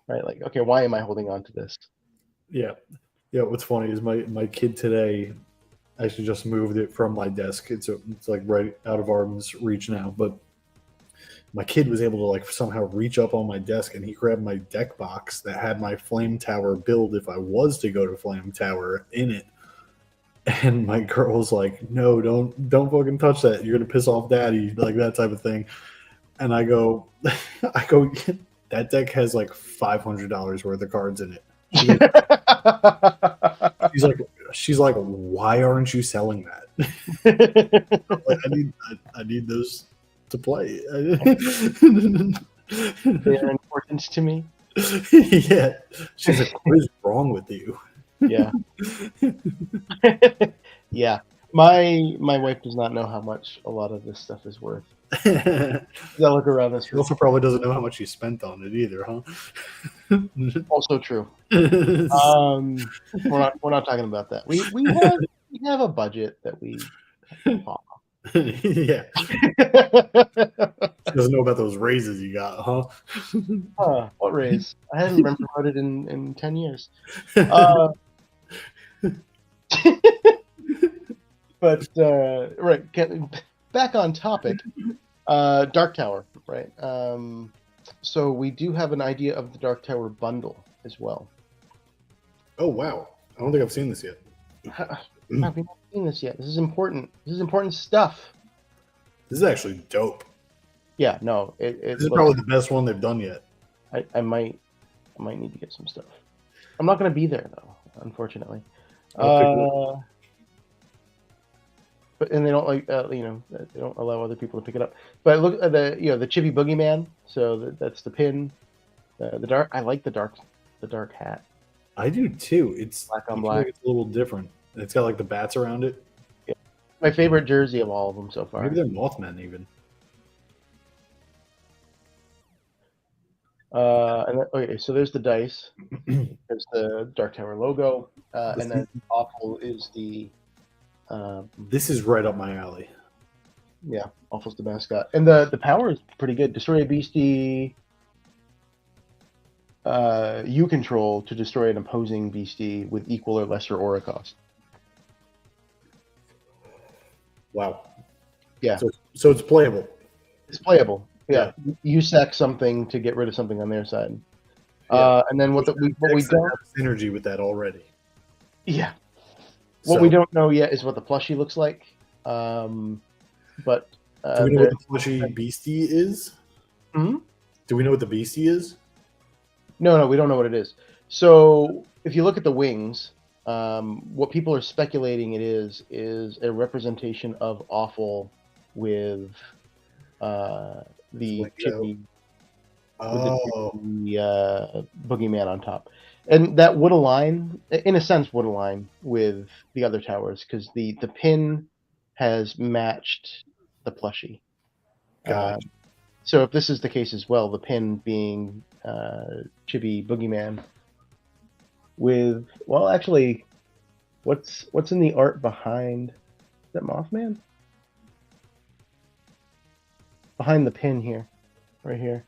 right? Like, okay, why am I holding on to this? Yeah. What's funny is my kid today actually just moved it from my desk. It's like right out of arm's reach now, but my kid was able to like somehow reach up on my desk and he grabbed my deck box that had my Flame Tower build if I was to go to Flame Tower in it. And my girl was like, "No, don't fucking touch that. You're gonna piss off Daddy," like that type of thing. And I go, that deck has like $500 worth of cards in it. She's like, why aren't you selling that? Like, I need those to play. They're important to me. Yeah, she's like, what is wrong with you? Yeah. Yeah. My wife does not know how much a lot of this stuff is worth. I look around this. She also probably doesn't know how much you spent on it either, huh? Also true. We're not talking about that. We have a budget that we follow. Yeah. Doesn't know about those raises you got, huh? What raise? I haven't been promoted in 10 years. Uh, but right, back on topic. Dark Tower, right? So we do have an idea of the Dark Tower bundle as well. Oh wow! I don't think I've seen this yet. Have we not seen this yet? This is important. This is important stuff. This is actually dope. Yeah, no, it This is probably the best one they've done yet. I might need to get some stuff. I'm not going to be there though, unfortunately. But and they don't like they don't allow other people to pick it up. But look at the the Chibi Boogeyman. So that's the pin. The dark. I like the dark hat. I do too. It's black on black. It's a little different. It's got like the bats around it. Yeah. My favorite jersey of all of them so far. Maybe they're Mothman even. And then, okay, so there's the dice. There's the Dark Tower logo, and then Awful is the. This is right up my alley. Yeah, Awful's the mascot, and the power is pretty good. Destroy a beastie. You control to destroy an opposing beastie with equal or lesser aura cost. Wow. Yeah. So it's playable. It's playable. Yeah. You sack something to get rid of something on their side. Yeah. And then what we don't have synergy with that already. Yeah. What we don't know yet is what the plushie looks like. But do we know what the plushie beastie is? Hmm? Do we know what the beastie is? No, we don't know what it is. So if you look at the wings, what people are speculating it is a representation of Awful with the chibi, the boogeyman on top, and that would align, in a sense, would align with the other towers because the pin has matched the plushie. Gotcha. So if this is the case as well, the pin being Chibi Boogeyman with actually, what's in the art behind? Is that Mothman? Behind the pin here, right here.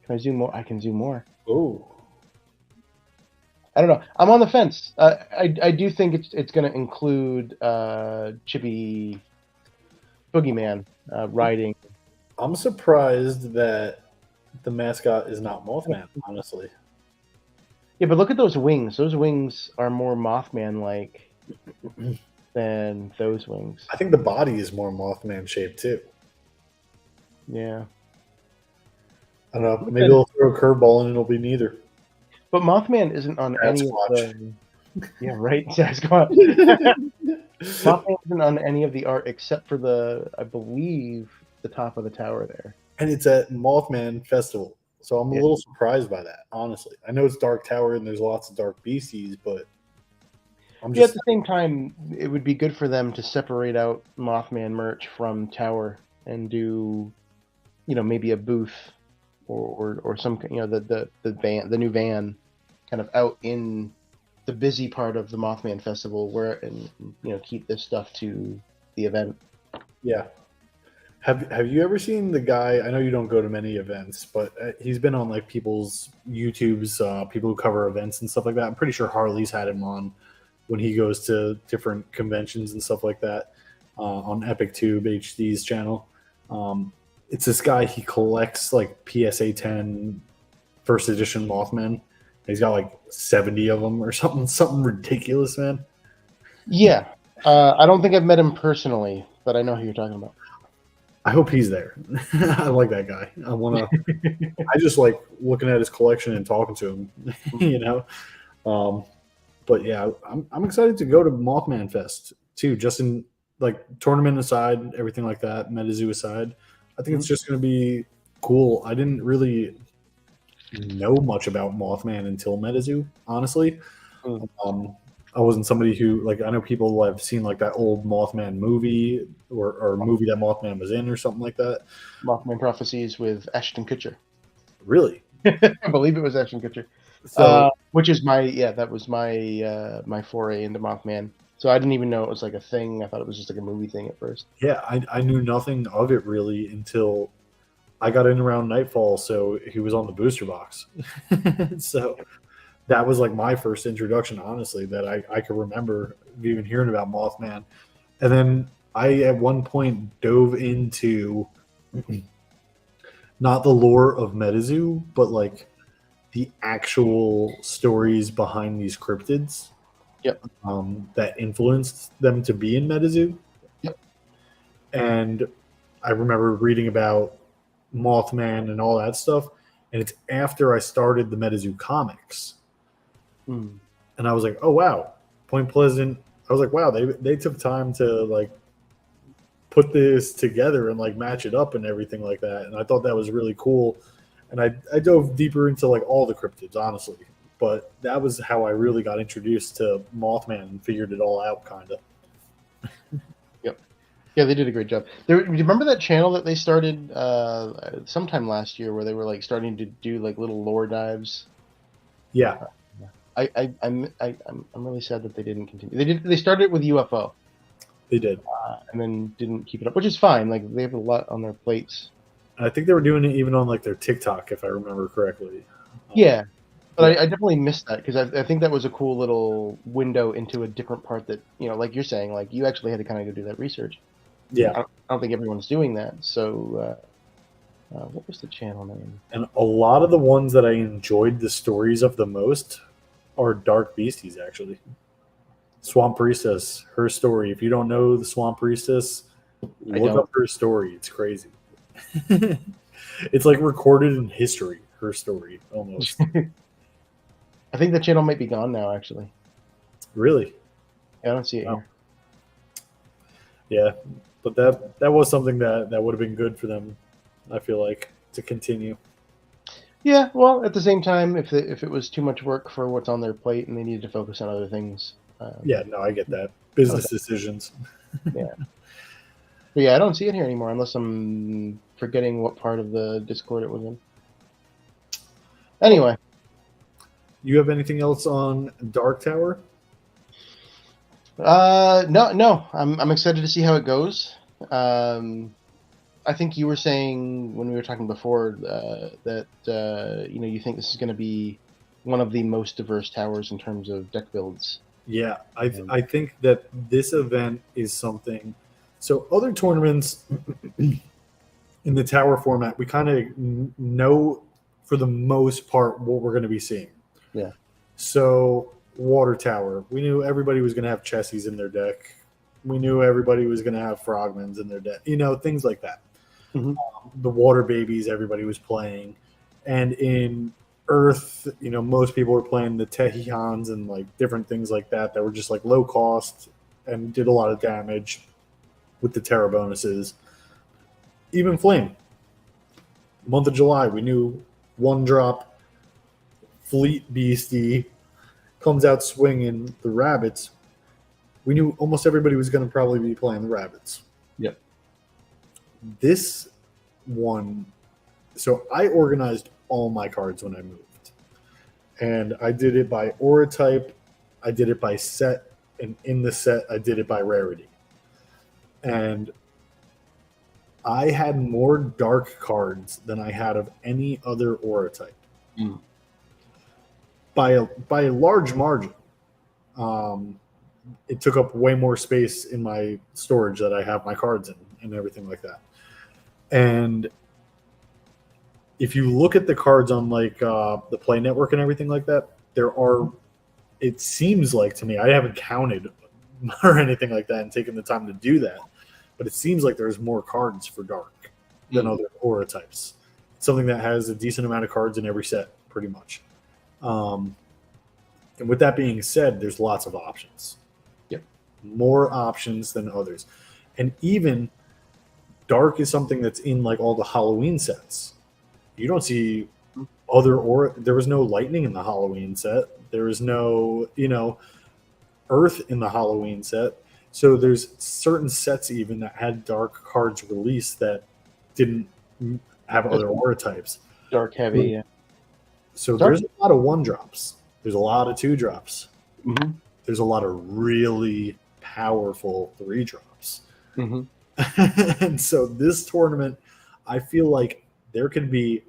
Can I zoom more? I can zoom more. Oh. I don't know. I'm on the fence. I do think it's going to include Chibi Boogeyman riding. I'm surprised that the mascot is not Mothman, honestly. Yeah, but look at those wings. Those wings are more Mothman-like than those wings. I think the body is more Mothman shaped too. Yeah. I don't know. Maybe they'll throw a curveball and it'll be neither. But Mothman isn't on any of the... Yeah, right, Sasquatch. Mothman isn't on any of the art except for I believe, the top of the tower there. And it's at Mothman Festival. So I'm a little surprised by that, honestly. I know it's Dark Tower and there's lots of dark beasties, but I'm just... at the same time, it would be good for them to separate out Mothman merch from Tower and do, maybe a booth or some, the van, the new van, kind of out in the busy part of the Mothman Festival, and keep this stuff to the event. Yeah. Have you ever seen the guy? I know you don't go to many events, but he's been on like people's YouTubes, people who cover events and stuff like that. I'm pretty sure Harley's had him on when he goes to different conventions and stuff like that on Epic Tube HD's channel. It's this guy. He collects like PSA 10 first edition Mothman. He's got like 70 of them or something ridiculous, man. Yeah, I don't think I've met him personally, but I know who you're talking about. I hope he's there. I like that guy. I just like looking at his collection and talking to him, But yeah, I'm excited to go to Mothman Fest too. Just in like tournament aside, everything like that, MetaZoo aside, I think it's just going to be cool. I didn't really know much about Mothman until MetaZoo, honestly. I wasn't somebody who, like, I know people have seen like that old Mothman movie or movie that Mothman was in or something like that. Mothman Prophecies with Ashton Kutcher. Really? I believe it was Ashton Kutcher. So, which is that was my my foray into Mothman. So I didn't even know it was like a thing. I thought it was just like a movie thing at first. Yeah, I knew nothing of it really until I got in around Nightfall, so he was on the booster box. So that was like my first introduction, honestly, that I could remember even hearing about Mothman. And then I at one point dove into not the lore of Metazoo, but like the actual stories behind these cryptids Yep. that influenced them to be in Metazoo. Yep. And I remember reading about Mothman and all that stuff. And it's after I started the Metazoo comics. Mm. And I was like, oh, wow. Point Pleasant. I was like, wow, they took time to like put this together and like match it up and everything like that. And I thought that was really cool. And I dove deeper into like all the cryptids, honestly. But that was how I really got introduced to Mothman and figured it all out, kind of. Yep. Yeah, they did a great job. Do you remember that channel that they started sometime last year where they were like starting to do like little lore dives? Yeah. I'm really sad that they didn't continue. They started it with UFO. They did. And then didn't keep it up, which is fine. Like they have a lot on their plates. I think they were doing it even on like their TikTok, if I remember correctly. Yeah, but I definitely missed that because I think that was a cool little window into a different part that, like you're saying, like you actually had to kind of go do that research. Yeah. I don't think everyone's doing that. So what was the channel name? And a lot of the ones that I enjoyed the stories of the most are Dark Beasties, actually. Swamp Priestess, her story. If you don't know the Swamp Priestess, look up her story. It's crazy. It's like recorded in history, her story, almost. I think the channel might be gone now, actually. Really? Yeah, I don't see it here. Yeah, but that was something that would have been good for them, I feel like, to continue. Yeah, well, at the same time, if it was too much work for what's on their plate and they needed to focus on other things. Yeah, no, I get that. Business decisions. Yeah. But yeah, I don't see it here anymore unless I'm forgetting what part of the Discord it was in. Anyway. You have anything else on Dark Tower? No. I'm excited to see how it goes. I think you were saying when we were talking before that you think this is going to be one of the most diverse towers in terms of deck builds. Yeah, I think that this event is something. So other tournaments in the tower format, we kind of know for the most part what we're going to be seeing. Yeah. So Water Tower, we knew everybody was going to have Chessies in their deck. We knew everybody was going to have Frogmans in their deck. Things like that. Mm-hmm. The Water Babies, everybody was playing. And in Earth, most people were playing the Tehihans and like different things like that were just like low cost and did a lot of damage with the Terra bonuses. Even Flame. Month of July, we knew 1-drop Fleet Beastie comes out swinging the Rabbits. We knew almost everybody was going to probably be playing the Rabbits. Yep. This one, so I organized all my cards when I moved. And I did it by aura type, I did it by set, and in the set, I did it by rarity. And I had more dark cards than I had of any other aura type. Mm. By a large margin. It took up way more space in my storage that I have my cards in and everything like that. And if you look at the cards on like the Play Network and everything like that, it seems like to me, I haven't counted or anything like that and taken the time to do that, but it seems like there's more cards for Dark than other aura types. It's something that has a decent amount of cards in every set, pretty much. And with that being said, there's lots of options. Yep. More options than others. And even Dark is something that's in like all the Halloween sets. You don't see other aura. There was no lightning in the Halloween set. There was no, Earth in the Halloween set. So there's certain sets even that had Dark cards released that didn't have other aura types. Dark heavy, yeah. So there's a lot of 1-drops. There's a lot of 2-drops. Mm-hmm. There's a lot of really powerful 3-drops. Mhm. And so this tournament, I feel like there could be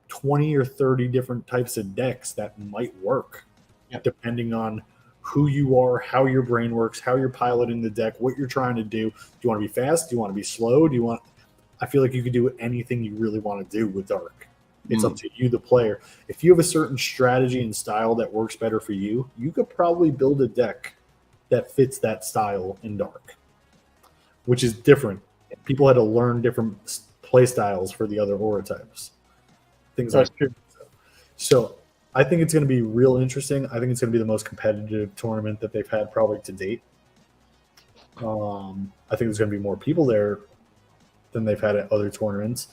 20 or 30 different types of decks that might work, Yep. depending on who you are, how your brain works, how you're piloting the deck, what you're trying to do. Do you want to be fast? Do you want to be slow? I feel like you could do anything you really want to do with Dark. It's up to you, the player. If you have a certain strategy and style that works better for you, you could probably build a deck that fits that style in Dark, which is different. People had to learn different play styles for the other aura types. Things That's like true. that. So I think it's going to be real interesting. I think it's going to be the most competitive tournament that they've had probably to date. I think there's going to be more people there than they've had at other tournaments.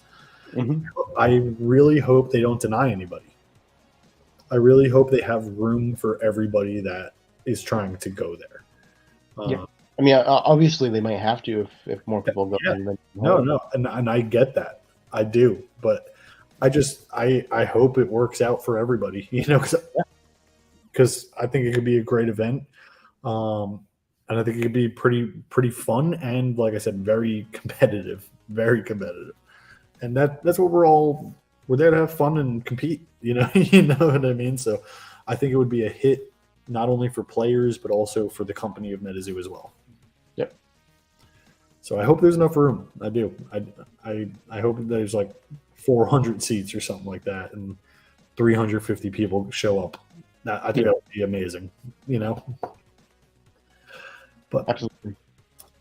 Mhm. I really hope they don't deny anybody. I really hope they have room for everybody that is trying to go there. Yeah. I mean, obviously they might have to if more people go. Yeah. No, and I get that. I do, but I hope it works out for everybody. Because I think it could be a great event, and I think it could be pretty fun and, like I said, very competitive, and that's what we're there to have fun and compete. You know what I mean. So I think it would be a hit not only for players but also for the company of MetaZoo as well. Yep. So I hope there's enough room. I do. I hope there's like 400 seats or something like that, and 350 people show up. I think that would be amazing. But Absolutely.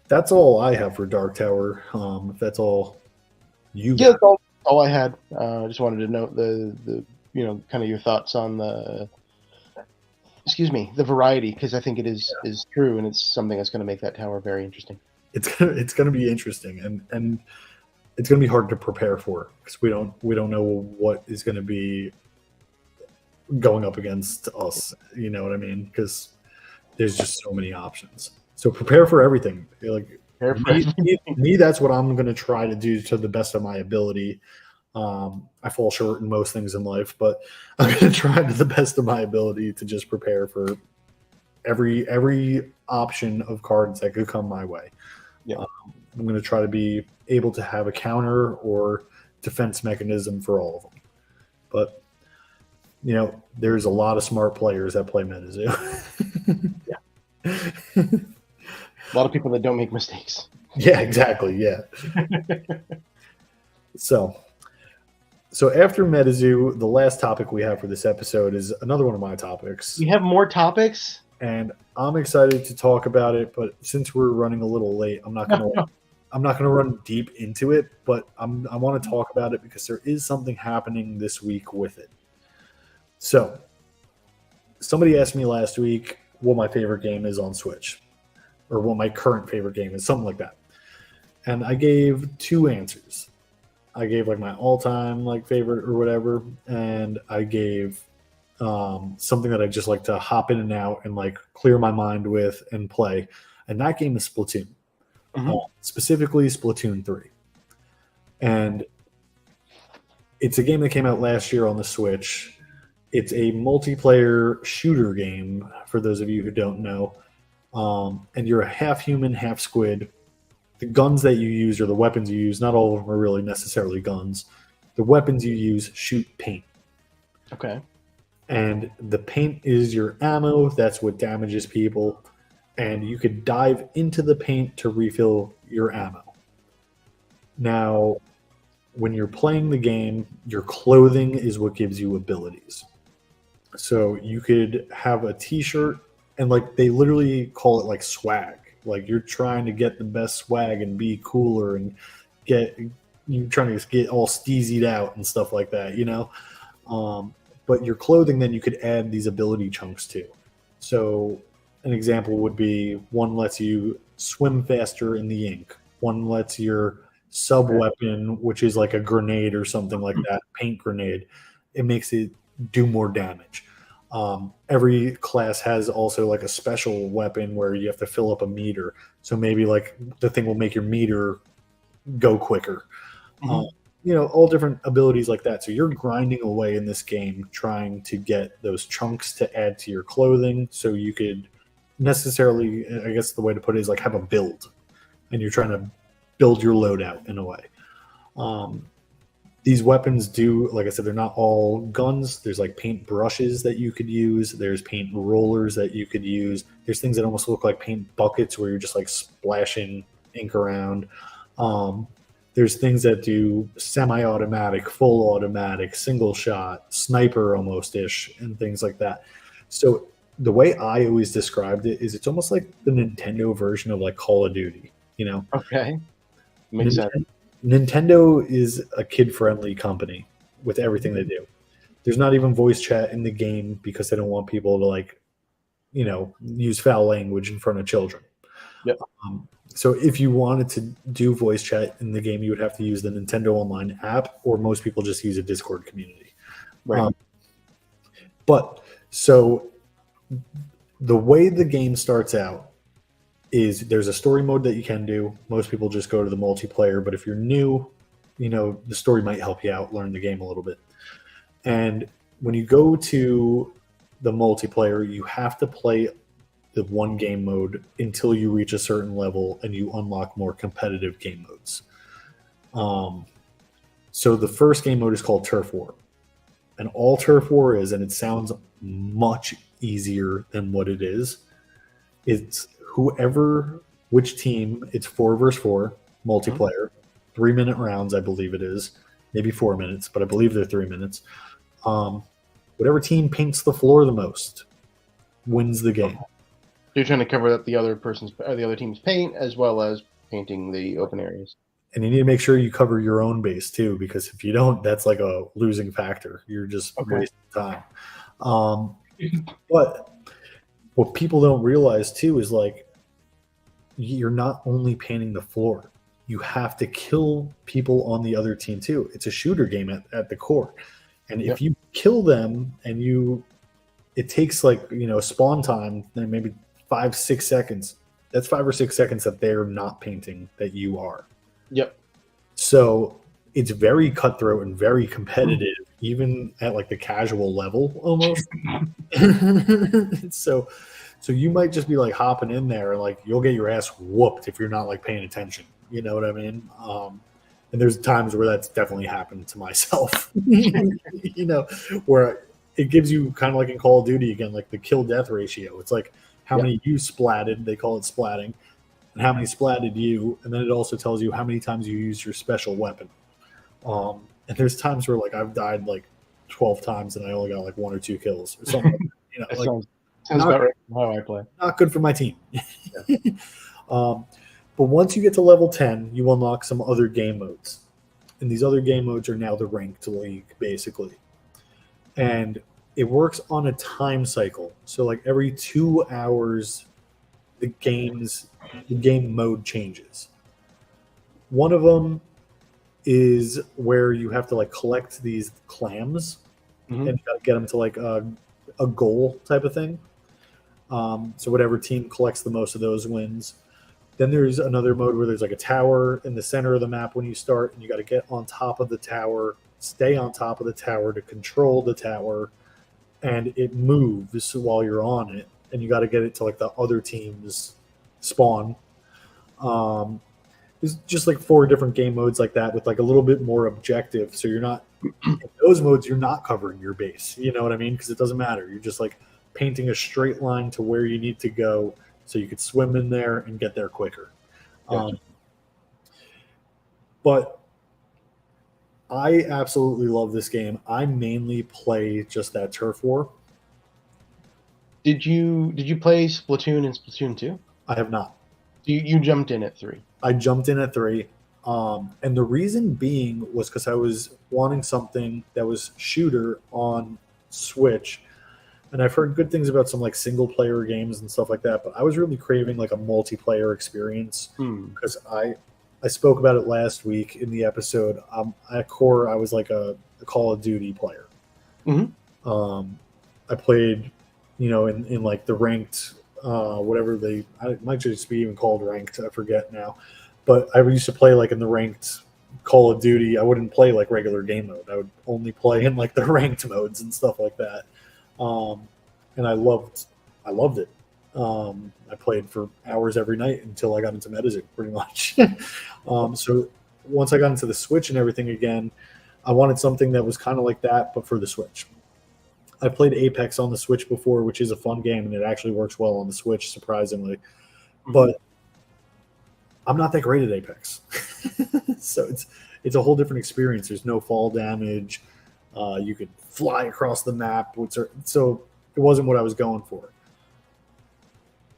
that's all I have for Dark Tower. If that's all you Yeah, got. that's all I had. I just wanted to note the kind of your thoughts on the variety, because I think it is true, and it's something that's going to make that tower very interesting. It's gonna be interesting, and it's gonna be hard to prepare for because we don't know what is gonna be going up against us. You know what I mean? Because there's just so many options. So prepare for everything. Like me, that's what I'm gonna try to do to the best of my ability. I fall short in most things in life, but I'm going to try to the best of my ability to just prepare for every option of cards that could come my way. Yeah. I'm going to try to be able to have a counter or defense mechanism for all of them. But there's a lot of smart players that play MetaZoo. Yeah. A lot of people that don't make mistakes. Yeah, exactly. Yeah. So after MetaZoo, the last topic we have for this episode is another one of my topics. We have more topics, and I'm excited to talk about it. But since we're running a little late, I'm not gonna run deep into it. But I want to talk about it because there is something happening this week with it. So somebody asked me last week what my favorite game is on Switch, or what my current favorite game is, something like that, and I gave two answers. I gave like my all-time favorite or whatever, and I gave something that I just like to hop in and out and clear my mind with and play. And that game is Splatoon, specifically Splatoon 3. And it's a game that came out last year on the Switch. It's a multiplayer shooter game, for those of you who don't know. And you're a half human, half squid. The guns that you use or the weapons you use, not all of them are really necessarily guns. The weapons you use shoot paint. Okay. And the paint is your ammo. That's what damages people. And you could dive into the paint to refill your ammo. Now, when you're playing the game, your clothing is what gives you abilities. So you could have a t-shirt, and they literally call it swag. You're trying to get the best swag and be cooler and you're trying to get all steezied out and stuff like that, but your clothing, then you could add these ability chunks to. So an example would be one lets you swim faster in the ink. One lets your sub weapon, which is like a grenade or something like that, paint grenade, it makes it do more damage. Every class has also a special weapon where you have to fill up a meter. So maybe the thing will make your meter go quicker. All different abilities like that. So you're grinding away in this game trying to get those chunks to add to your clothing so you could necessarily, I guess the way to put it is like have a build, and you're trying to build your loadout in a way. These weapons do, like I said, they're not all guns. There's like paint brushes that you could use. There's paint rollers that you could use. There's things that almost look like paint buckets where you're just like splashing ink around. There's things that do semi-automatic, full automatic, single shot, sniper almost-ish, and things like that. So the way I always described it is it's almost like the Nintendo version of like Call of Duty, you know? Okay. Makes sense. Nintendo is a kid-friendly company with everything they do. There's not even voice chat in the game because they don't want people to like, you know, use foul language in front of children. Yep. So if you wanted to do voice chat in the game, you would have to use the Nintendo Online app, or most people just use a Discord community. Right. But so the way the game starts out is there's a story mode that you can do. Most people just go to the multiplayer, but if you're new, you know, the story might help you out, learn the game a little bit. And when you go to the multiplayer, you have to play the one game mode until you reach a certain level and you unlock more competitive game modes. So the first game mode is called Turf War. And all Turf War is, and it sounds much easier than what it is, it's which team, it's 4 versus 4 multiplayer, 3-minute rounds, I believe it is, maybe 4 minutes, but I believe they're 3 minutes. Whatever team paints the floor the most wins the game. You're trying to cover up the other team's paint as well as painting the open areas. And you need to make sure you cover your own base too, because if you don't, that's like a losing factor. You're just wasting time. But what people don't realize too is like you're not only painting the floor. You have to kill people on the other team too. It's a shooter game at the core. And if you kill them and it takes like, you know, spawn time, then maybe 5-6 seconds. That's 5 or 6 seconds that they're not painting that you are. Yep. So it's very cutthroat and very competitive, even at like the casual level almost. So you might just be like hopping in there and like you'll get your ass whooped if you're not like paying attention. You know what I mean? And there's times where that's definitely happened to myself. You know, where it gives you kind of like in Call of Duty again, like the kill death ratio. It's like how many you splatted, they call it splatting, and how many splatted you, and then it also tells you how many times you use your special weapon. And there's times where like I've died like 12 times and I only got like 1 or 2 kills or something. You know, like, sounds about right how I play. Not good for my team. But once you get to level 10, you unlock some other game modes. And these other game modes are now the ranked league, basically. And it works on a time cycle. So like every 2 hours, the game mode changes. One of them is where you have to like collect these clams and you got to get them to like a goal type of thing. So whatever team collects the most of those wins. Then there's another mode where there's like a tower in the center of the map when you start, and you got to get on top of the tower, stay on top of the tower to control the tower, and it moves while you're on it, and you got to get it to like the other team's spawn. There's just like 4 different game modes like that with like a little bit more objective. So you're not in those modes, you're not covering your base. You know what I mean? Because it doesn't matter. You're just like painting a straight line to where you need to go so you could swim in there and get there quicker. Gotcha. But I absolutely love this game. I mainly play just that Turf War. Did you play Splatoon and Splatoon 2? I have not. You jumped in at 3. I jumped in at 3. And the reason being was because I was wanting something that was shooter on Switch. And I've heard good things about some like single player games and stuff like that, but I was really craving like a multiplayer experience because I spoke about it last week in the episode. At core, I was like a Call of Duty player. I played, you know, in like the ranked, whatever it might just be even called ranked. I forget now, but I used to play like in the ranked Call of Duty. I wouldn't play like regular game mode. I would only play in like the ranked modes and stuff like that. And I loved it. I played for hours every night until I got into medicine, pretty much. So once I got into the Switch and everything again, I wanted something that was kind of like that, but for the Switch. I played Apex on the Switch before, which is a fun game, and it actually works well on the Switch, surprisingly. But I'm not that great at Apex, so it's a whole different experience. There's no fall damage. You could fly across the map, so it wasn't what I was going for.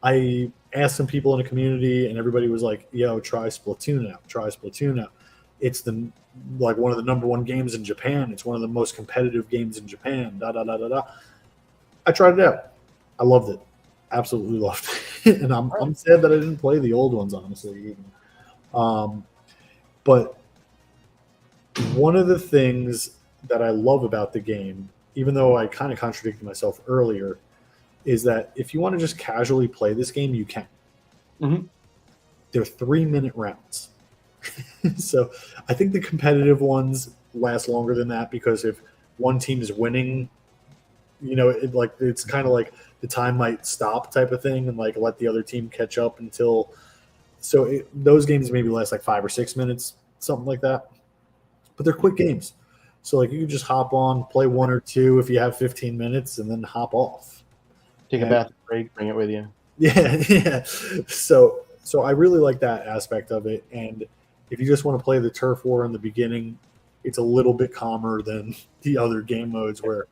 I asked some people in the community, and everybody was like, "Yo, try Splatoon out. Try Splatoon out. It's one of the number one games in Japan. It's one of the most competitive games in Japan." Da da da da da. I tried it out. I loved it. Absolutely loved it. And I'm sad that I didn't play the old ones, honestly. But one of the things that I love about the game, even though I kind of contradicted myself earlier, is that if you want to just casually play this game, you can. They're 3-minute rounds. So I think the competitive ones last longer than that, because if one team is winning, it's kind of like the time might stop type of thing, and like let the other team catch up until. So those games maybe last like 5 or 6 minutes, something like that. But they're quick games. So like you can just hop on, play 1 or 2 if you have 15 minutes, and then hop off. Take a bathroom break, bring it with you. Yeah. So I really like that aspect of it. And if you just want to play the turf war in the beginning, it's a little bit calmer than the other game modes where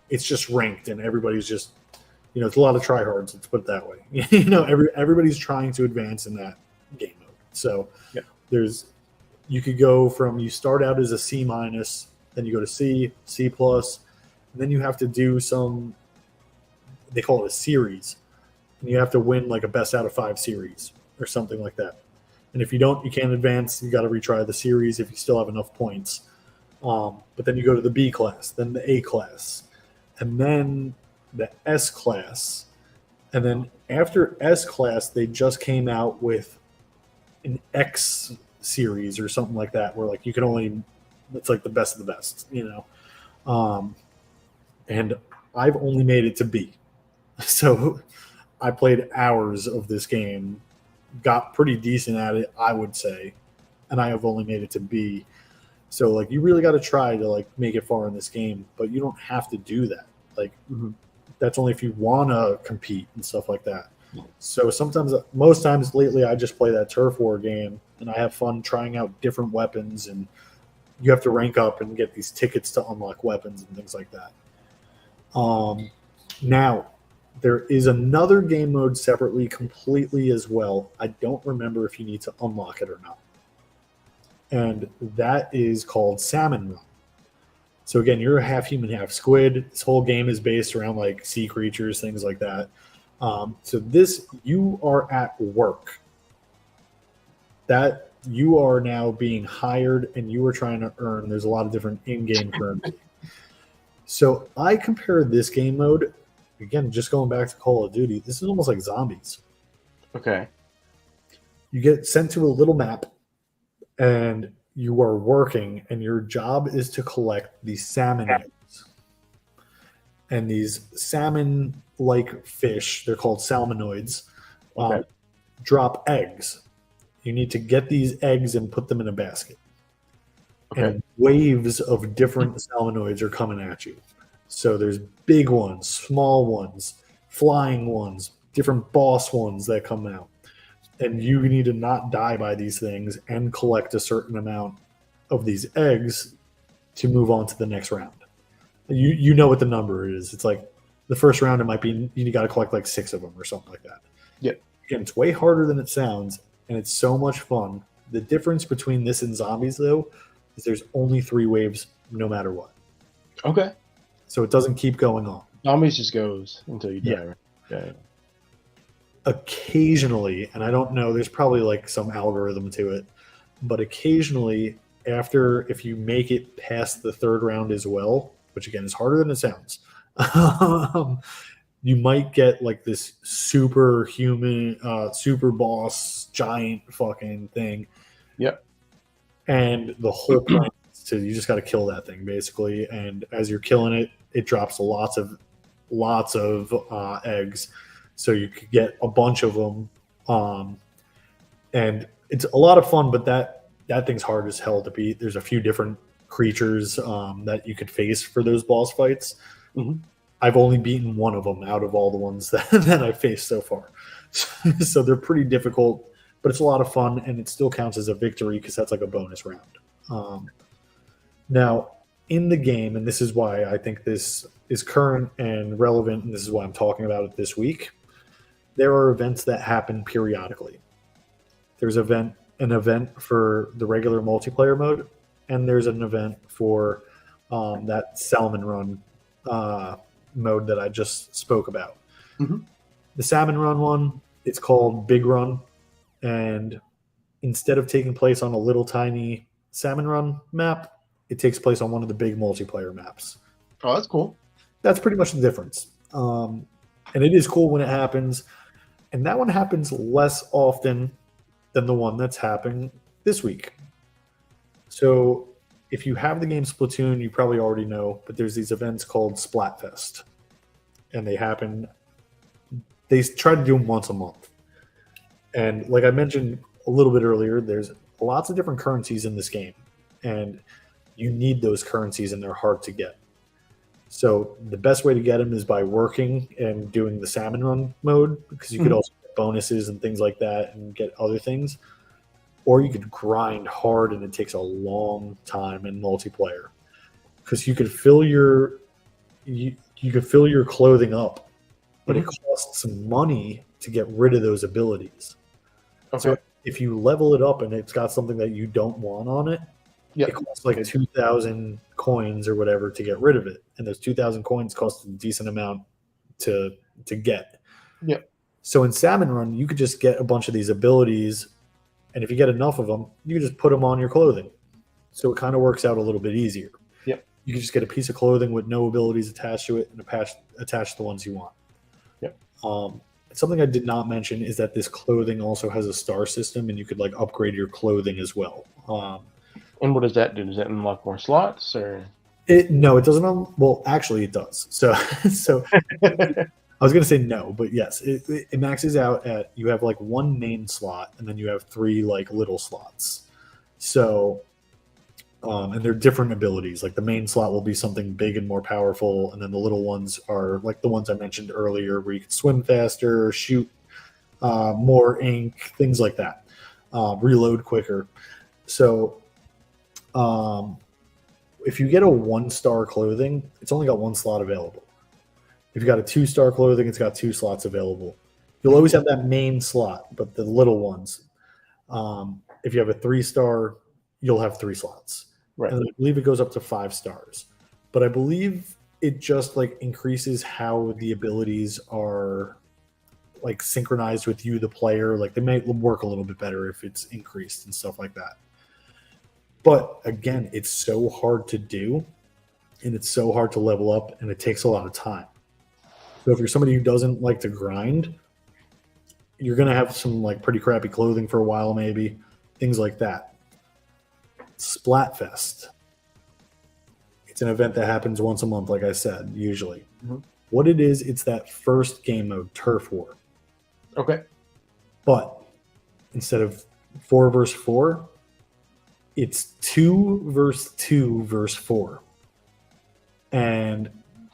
it's just ranked and everybody's just, it's a lot of tryhards. Let's put it that way. Everybody's trying to advance in that game mode. So you could go from, you start out as a C-, then you go to C, C+, and then you have to do some, they call it a series, and you have to win like a best out of 5 series or something like that. And if you don't, you can't advance. You got to retry the series if you still have enough points. But then you go to the B class, then the A class, and then the S class. And then after S class, they just came out with an X series or something like that, where like you can only, it's like the best of the best, and I've only made it to B. So I played hours of this game, got pretty decent at it, I would say, and I have only made it to B. So like you really got to try to like make it far in this game, but you don't have to do that. Like that's only if you want to compete and stuff like that. So most times lately, I just play that turf war game, and I have fun trying out different weapons, and you have to rank up and get these tickets to unlock weapons and things like that. Now, there is another game mode separately, completely as well. I don't remember if you need to unlock it or not. And that is called Salmon Run. So again, you're a half human, half squid. This whole game is based around like sea creatures, things like that. So you are at work. That you are now being hired, and you are trying to earn. There's a lot of different in-game currency. So I compare this game mode, again, just going back to Call of Duty, this is almost like zombies. Okay. You get sent to a little map, and you are working, and your job is to collect these salmon eggs. And these salmon-like fish, they're called salmonoids, drop eggs. You need to get these eggs and put them in a basket. Okay. And waves of different salmonoids are coming at you. So there's big ones, small ones, flying ones, different boss ones that come out. And you need to not die by these things and collect a certain amount of these eggs to move on to the next round. You know what the number is. It's like the first round, it might be, you got to collect like 6 of them or something like that. Yeah. Again, it's way harder than it sounds, and it's so much fun. The difference between this and zombies, though, is there's only 3 waves no matter what. Okay. So it doesn't keep going on. Zombies just goes until you die. Yeah. Occasionally, and I don't know, there's probably like some algorithm to it, but occasionally, if you make it past the 3rd round as well, which again is harder than it sounds, you might get like this superhuman, super boss, giant fucking thing. Yep. And the whole point is you just got to kill that thing basically. And as you're killing it, it drops lots of eggs. so you could get a bunch of them, and it's a lot of fun. But that thing's hard as hell to beat. There's a few different creatures that you could face for those boss fights. Mhm. I've only beaten one of them out of all the ones that I've faced so far. So they're pretty difficult, but it's a lot of fun, and it still counts as a victory because that's like a bonus round. Now, in the game, and this is why I think this is current and relevant, and this is why I'm talking about it this week, there are events that happen periodically. There's an event for the regular multiplayer mode, and there's an event for that Salmon Run mode that I just spoke about. Mhm. The Salmon Run one, it's called Big Run, and instead of taking place on a little tiny Salmon Run map, it takes place on one of the big multiplayer maps. Oh, that's cool. That's pretty much the difference. And it is cool when it happens, and that one happens less often than the one that's happening this week. So if you have the game Splatoon, you probably already know, but there's these events called Splatfest, and they try to do them once a month. And like I mentioned a little bit earlier, there's lots of different currencies in this game, and you need those currencies, and they're hard to get. So the best way to get them is by working and doing the Salmon Run mode, because you could also get bonuses and things like that and get other things. Or you could grind hard, and it takes a long time in multiplayer, because you could fill your clothing up, but it costs some money to get rid of those abilities. Okay. So if you level it up and it's got something that you don't want on it, it costs like 2,000 coins or whatever to get rid of it, and those 2,000 coins cost a decent amount to get. Yeah. So in Salmon Run, you could just get a bunch of these abilities, and if you get enough of them, you can just put them on your clothing. So it kind of works out a little bit easier. Yep. You can just get a piece of clothing with no abilities attached to it and attach the ones you want. Yep. Something I did not mention is that this clothing also has a star system, and you could like upgrade your clothing as well. And what does that do? Does that unlock more slots, or? No, it doesn't. Well, actually, it does. So I was going to say no, but yes, it maxes out at, you have like one main slot, and then you have 3 like little slots. So, and they're different abilities. Like the main slot will be something big and more powerful, and then the little ones are like the ones I mentioned earlier, where you can swim faster, shoot more ink, things like that, reload quicker. So, if you get a 1-star clothing, it's only got 1 slot available. If you got a 2-star clothing, it's got 2 slots available. You'll always have that main slot, but the little ones. If you have a 3-star, you'll have 3 slots. Right. And I believe it goes up to 5 stars. But I believe it just like increases how the abilities are like synchronized with you, the player. Like they may work a little bit better if it's increased and stuff like that. But again, it's so hard to do, and it's so hard to level up, and it takes a lot of time. So if you're somebody who doesn't like to grind, you're going to have some like pretty crappy clothing for a while, maybe, things like that. Splatfest. It's an event that happens once a month, like I said, usually. Mm-hmm. What it is, it's that first game mode, Turf War. Okay. But instead of 4 versus 4, it's 2 versus 2 versus 4. And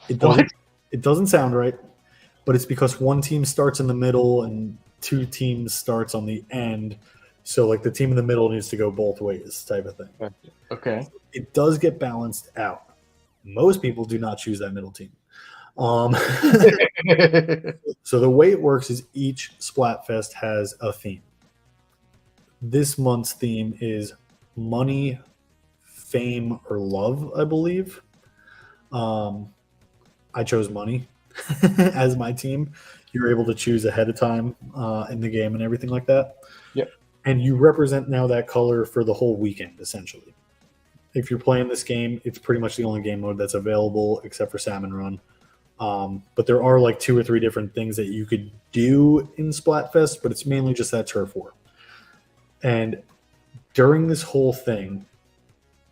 it doesn't sound right, but it's because one team starts in the middle and 2 teams starts on the end. So like the team in the middle needs to go both ways, type of thing. Okay. It does get balanced out. Most people do not choose that middle team. So the way it works is each Splatfest has a theme. This month's theme is money, fame, or love, I believe. I chose money as my team. You're able to choose ahead of time in the game and everything like that. Yep. And you represent now that color for the whole weekend, essentially. If you're playing this game, it's pretty much the only game mode that's available except for Salmon Run. But there are like 2 or 3 different things that you could do in Splatfest, but it's mainly just that Turf War. And during this whole thing,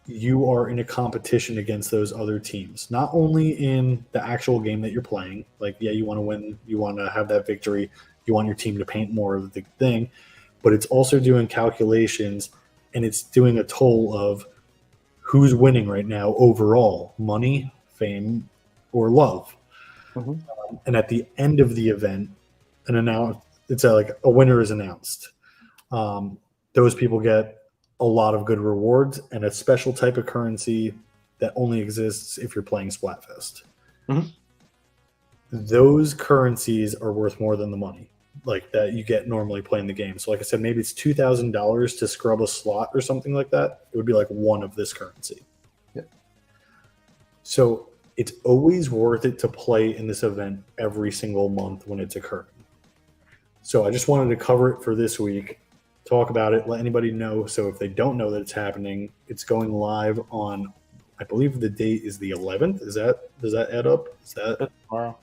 you are in a competition against those other teams. Not only in the actual game that you're playing, like, yeah, you want to win, you want to have that victory, you want your team to paint more of the thing, but it's also doing calculations and it's doing a toll of who's winning right now overall: money, fame, or love. Mhm. And at the end of the event, it's like a winner is announced. Those people get a lot of good rewards and a special type of currency that only exists if you're playing Splatfest. Mhm. Those currencies are worth more than the money like that you get normally playing the game. So like I said, maybe it's $2,000 to scrub a slot or something like that. It would be like one of this currency. Yeah. So it's always worth it to play in this event every single month when it's occurring. So I just wanted to cover it for this week, talk about it, let anybody know. So if they don't know that it's happening, it's going live on, I believe the date is the 11th. Does that add up? That's tomorrow.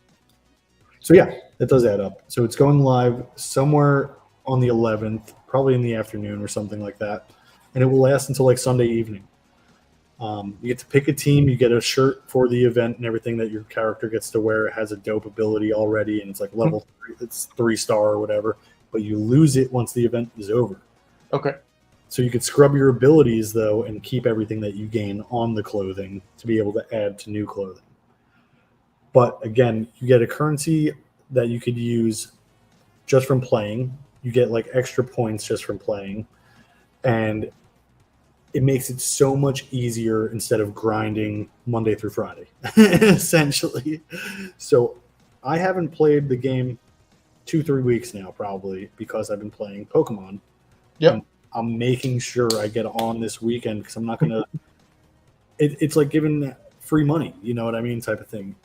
So yeah, that does add up. So it's going live somewhere on the 11th, probably in the afternoon or something like that, and it will last until like Sunday evening. You get to pick a team, you get a shirt for the event and everything that your character gets to wear. It has a dope ability already, and it's like level 3, it's 3-star or whatever. But you lose it once the event is over. Okay. So you could scrub your abilities though and keep everything that you gain on the clothing to be able to add to new clothing. But again, you get a currency that you could use just from playing. You get like extra points just from playing. And it makes it so much easier instead of grinding Monday through Friday, essentially. So I haven't played the game 2-3 weeks now, probably, because I've been playing Pokemon. Yep. And I'm making sure I get on this weekend because I'm not going to. It's like giving free money, you know what I mean, type of thing.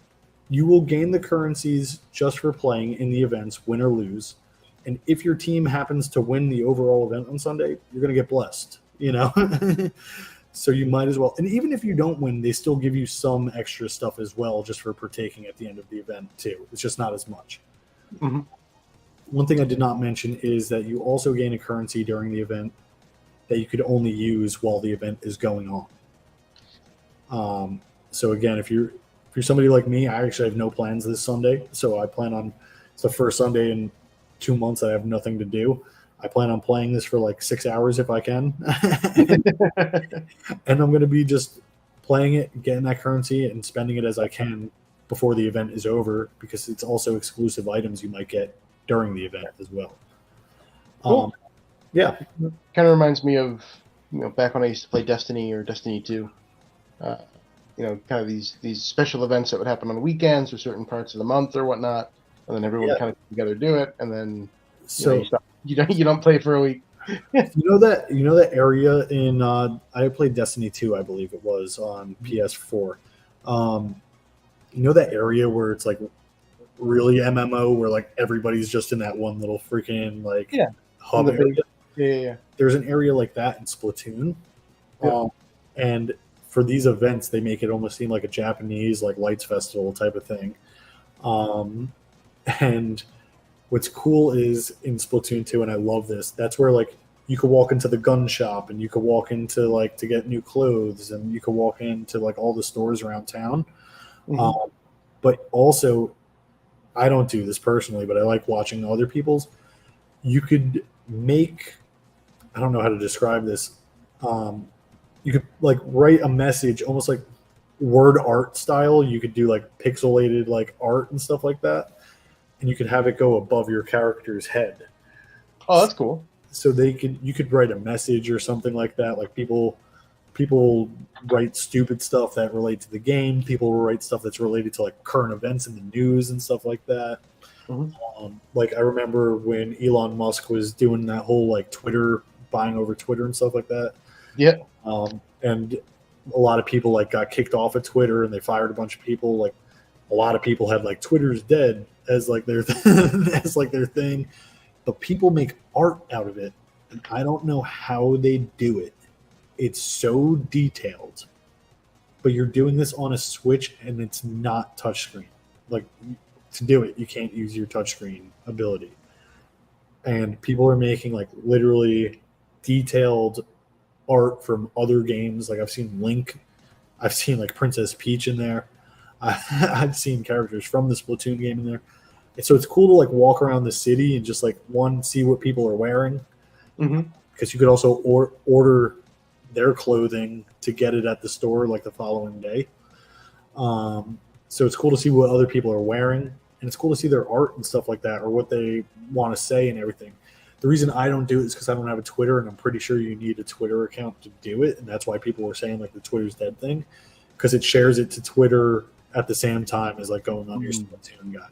You will gain the currencies just for playing in the events, win or lose. And if your team happens to win the overall event on Sunday, you're going to get blessed, you know? So you might as well. And even if you don't win, they still give you some extra stuff as well just for partaking at the end of the event, too. It's just not as much. Mm-hmm. One thing I did not mention is that you also gain a currency during the event that you could only use while the event is going on. So again, if you're somebody like me, I actually have no plans this Sunday. So I plan on, it's the first Sunday in 2 months I have nothing to do. I plan on playing this for like 6 hours if I can. And I'm going to be just playing it, getting that currency and spending it as I can before the event is over, because it's also exclusive items you might get during the event as well. Cool. Yeah. Kind of reminds me of, back when I used to play Destiny or Destiny 2. Kind of these special events that would happen on weekends or certain parts of the month or whatnot, and then everyone kind of together do it, and then you don't play for a week. you know that area in I played Destiny 2, I believe it was, on PS4. You know that area where it's like really MMO, where like everybody's just in that one little freaking like hub area? Yeah. There's an area like that in Splatoon. And for these events, they make it almost seem like a Japanese like lights festival type of thing. And what's cool is in Splatoon 2, and I love this, that's where like you could walk into the gun shop and you could walk into like to get new clothes, and you could walk into like all the stores around town. Mm-hmm. But also, I don't do this personally, but I like watching other people's. You could make, I don't know how to describe this. You could like write a message almost like word art style. You could do like pixelated like art and stuff like that, and you could have it go above your character's head. Oh, that's cool. So you could write a message or something like that. Like people write stupid stuff that relate to the game. People write stuff that's related to like current events in the news and stuff like that. Mm-hmm. Like I remember when Elon Musk was doing that whole like Twitter, buying over Twitter and stuff like that. Yeah. And a lot of people like got kicked off of Twitter, and they fired a bunch of people. Like a lot of people had like Twitter's dead as like their as like their thing, but people make art out of it, and I don't know how they do it. It's so detailed, but you're doing this on a Switch and it's not touchscreen. Like to do it, you can't use your touchscreen ability, and people are making like literally detailed art from other games. Like I've seen Link, I've seen like Princess Peach in there. I've seen characters from the Splatoon game in there. And so it's cool to like walk around the city and just like see what people are wearing, because you could also order their clothing to get it at the store like the following day. So it's cool to see what other people are wearing, and it's cool to see their art and stuff like that, or what they want to say and everything. The reason I don't do it is because I don't have a Twitter, and I'm pretty sure you need a Twitter account to do it, and that's why people were saying like the Twitter's dead thing, because it shares it to Twitter at the same time as like going on your Splatoon guide.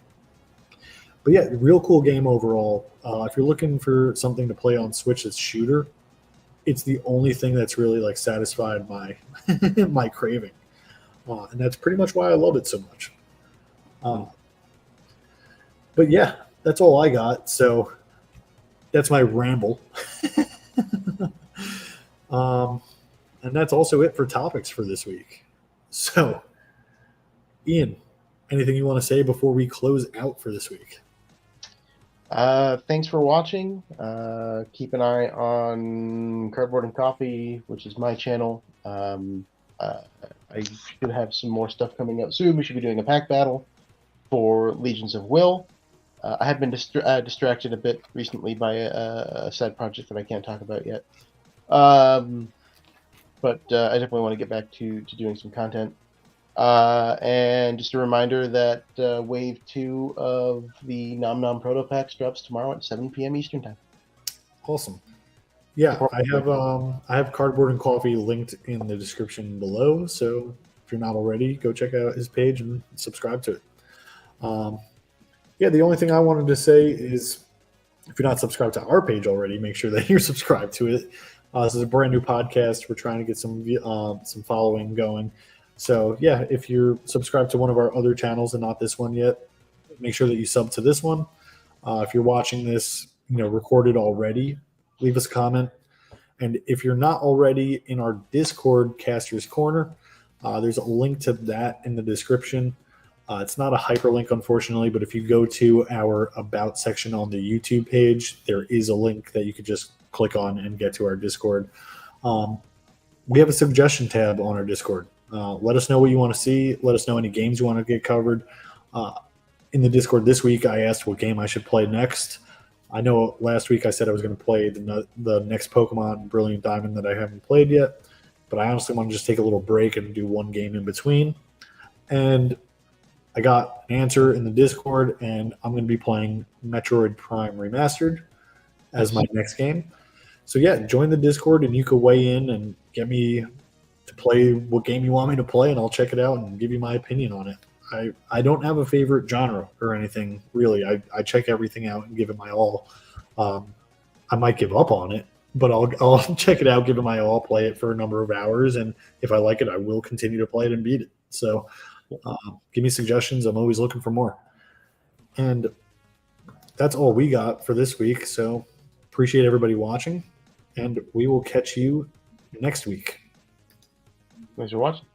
But yeah, real cool game overall. If you're looking for something to play on Switch that's shooter, it's the only thing that's really like satisfied my my craving, and that's pretty much why I love it so much. But yeah, that's all I got. So that's my ramble. And that's also it for topics for this week. So, Ian, anything you want to say before we close out for this week? Thanks for watching. Keep an eye on Cardboard and Coffee, which is my channel. I should have some more stuff coming up soon. We should be doing a pack battle for Legions of Will. I have been distracted a bit recently by a side project that I can't talk about yet. But I definitely want to get back to doing some content. And just a reminder that Wave 2 of the Nom Nom Proto Packs drops tomorrow at 7 p.m. Eastern Time. Awesome. Yeah, I have Cardboard and Coffee linked in the description below. So if you're not already, go check out his page and subscribe to it. Yeah, the only thing I wanted to say is if you're not subscribed to our page already, make sure that you're subscribed to it. This is a brand new podcast. We're trying to get some following going. So yeah, if you're subscribed to one of our other channels and not this one yet, make sure that you sub to this one. If you're watching this, recorded already, leave us a comment. And if you're not already in our Discord, Caster's Corner, there's a link to that in the description. It's not a hyperlink, unfortunately, but if you go to our About section on the YouTube page, there is a link that you could just click on and get to our Discord. We have a suggestion tab on our Discord. Let us know what you want to see. Let us know any games you want to get covered. In the Discord this week, I asked what game I should play next. I know last week I said I was going to play the next Pokemon Brilliant Diamond that I haven't played yet, but I honestly want to just take a little break and do one game in between. And I got an answer in the Discord, and I'm going to be playing Metroid Prime Remastered as my next game. So yeah, join the Discord, and you can weigh in and get me to play what game you want me to play, and I'll check it out and give you my opinion on it. I don't have a favorite genre or anything, really. I check everything out and give it my all. I might give up on it, but I'll check it out, give it my all, play it for a number of hours, and if I like it, I will continue to play it and beat it. So give me suggestions. I'm always looking for more. And that's all we got for this week. So appreciate everybody watching, and we will catch you next week. Thanks for watching.